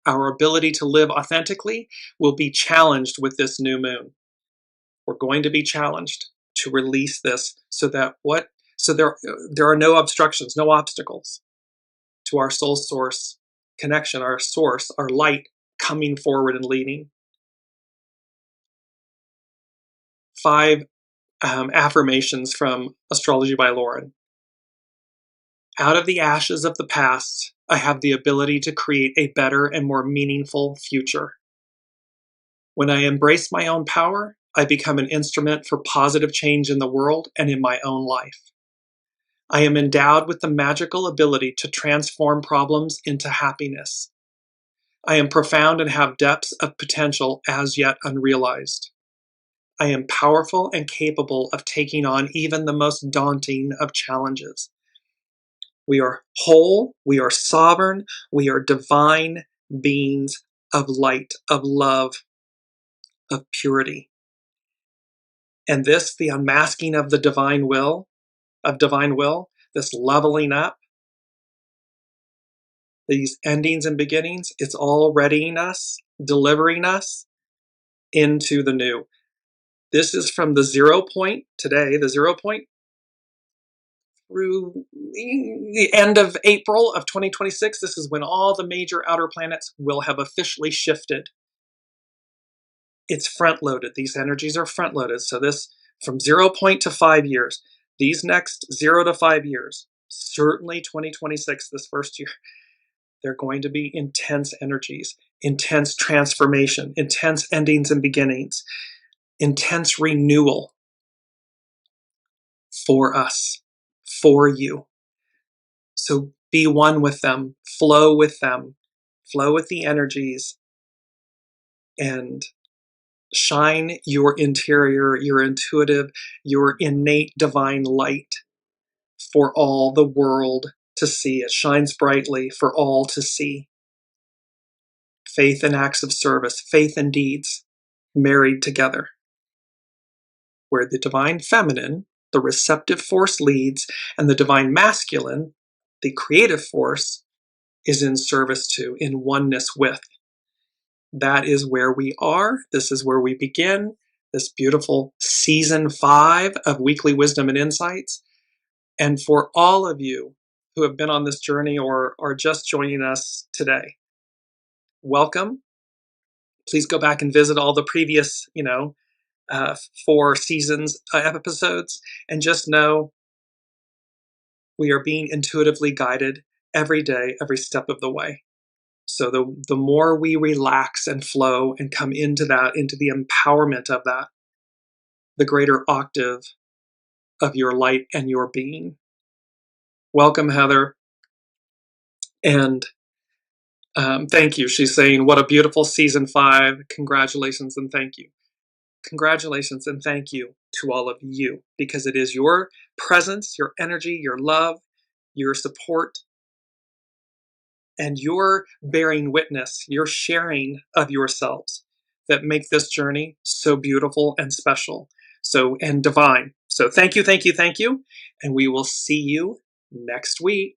our ability to live authentically, will be challenged with this new moon. We're going to be challenged to release this so that there are no obstructions, no obstacles to our soul source connection, our source, our light coming forward and leading. 5 affirmations from Astrology by Lauren. Out of the ashes of the past, I have the ability to create a better and more meaningful future. When I embrace my own power, I become an instrument for positive change in the world and in my own life. I am endowed with the magical ability to transform problems into happiness. I am profound and have depths of potential as yet unrealized. I am powerful and capable of taking on even the most daunting of challenges. We are whole, we are sovereign, we are divine beings of light, of love, of purity. And this, the unmasking of the divine will, this leveling up, these endings and beginnings, it's all readying us, delivering us into the new. This is from the 0 point today, the 0 point, through the end of April of 2026. This is when all the major outer planets will have officially shifted. It's front-loaded. These energies are front-loaded. So this, from 0 point to 5 years, these next 0 to 5 years, certainly 2026, this first year, they're going to be intense energies, intense transformation, intense endings and beginnings, intense renewal for us, for you. So be one with them, flow with the energies, and shine your interior, your intuitive, your innate divine light for all the world to see. It shines brightly for all to see. Faith and acts of service, faith and deeds married together, where the divine feminine, the receptive force, leads, and the divine masculine, the creative force, is in service to, in oneness with. That is where we are. This is where we begin this beautiful season 5 of Weekly Wisdom and Insights. And for all of you who have been on this journey or are just joining us today, welcome. Please go back and visit all the previous, 4 seasons episodes, and just know we are being intuitively guided every day, every step of the way. So the more we relax and flow and come into the empowerment of that, the greater octave of your light and your being. Welcome, Heather. And thank you. She's saying, what a beautiful season 5. Congratulations and thank you. Congratulations and thank you to all of you, because it is your presence, your energy, your love, your support, and your bearing witness, your sharing of yourselves that make this journey so beautiful and special, and divine. So thank you, thank you, thank you, and we will see you next week.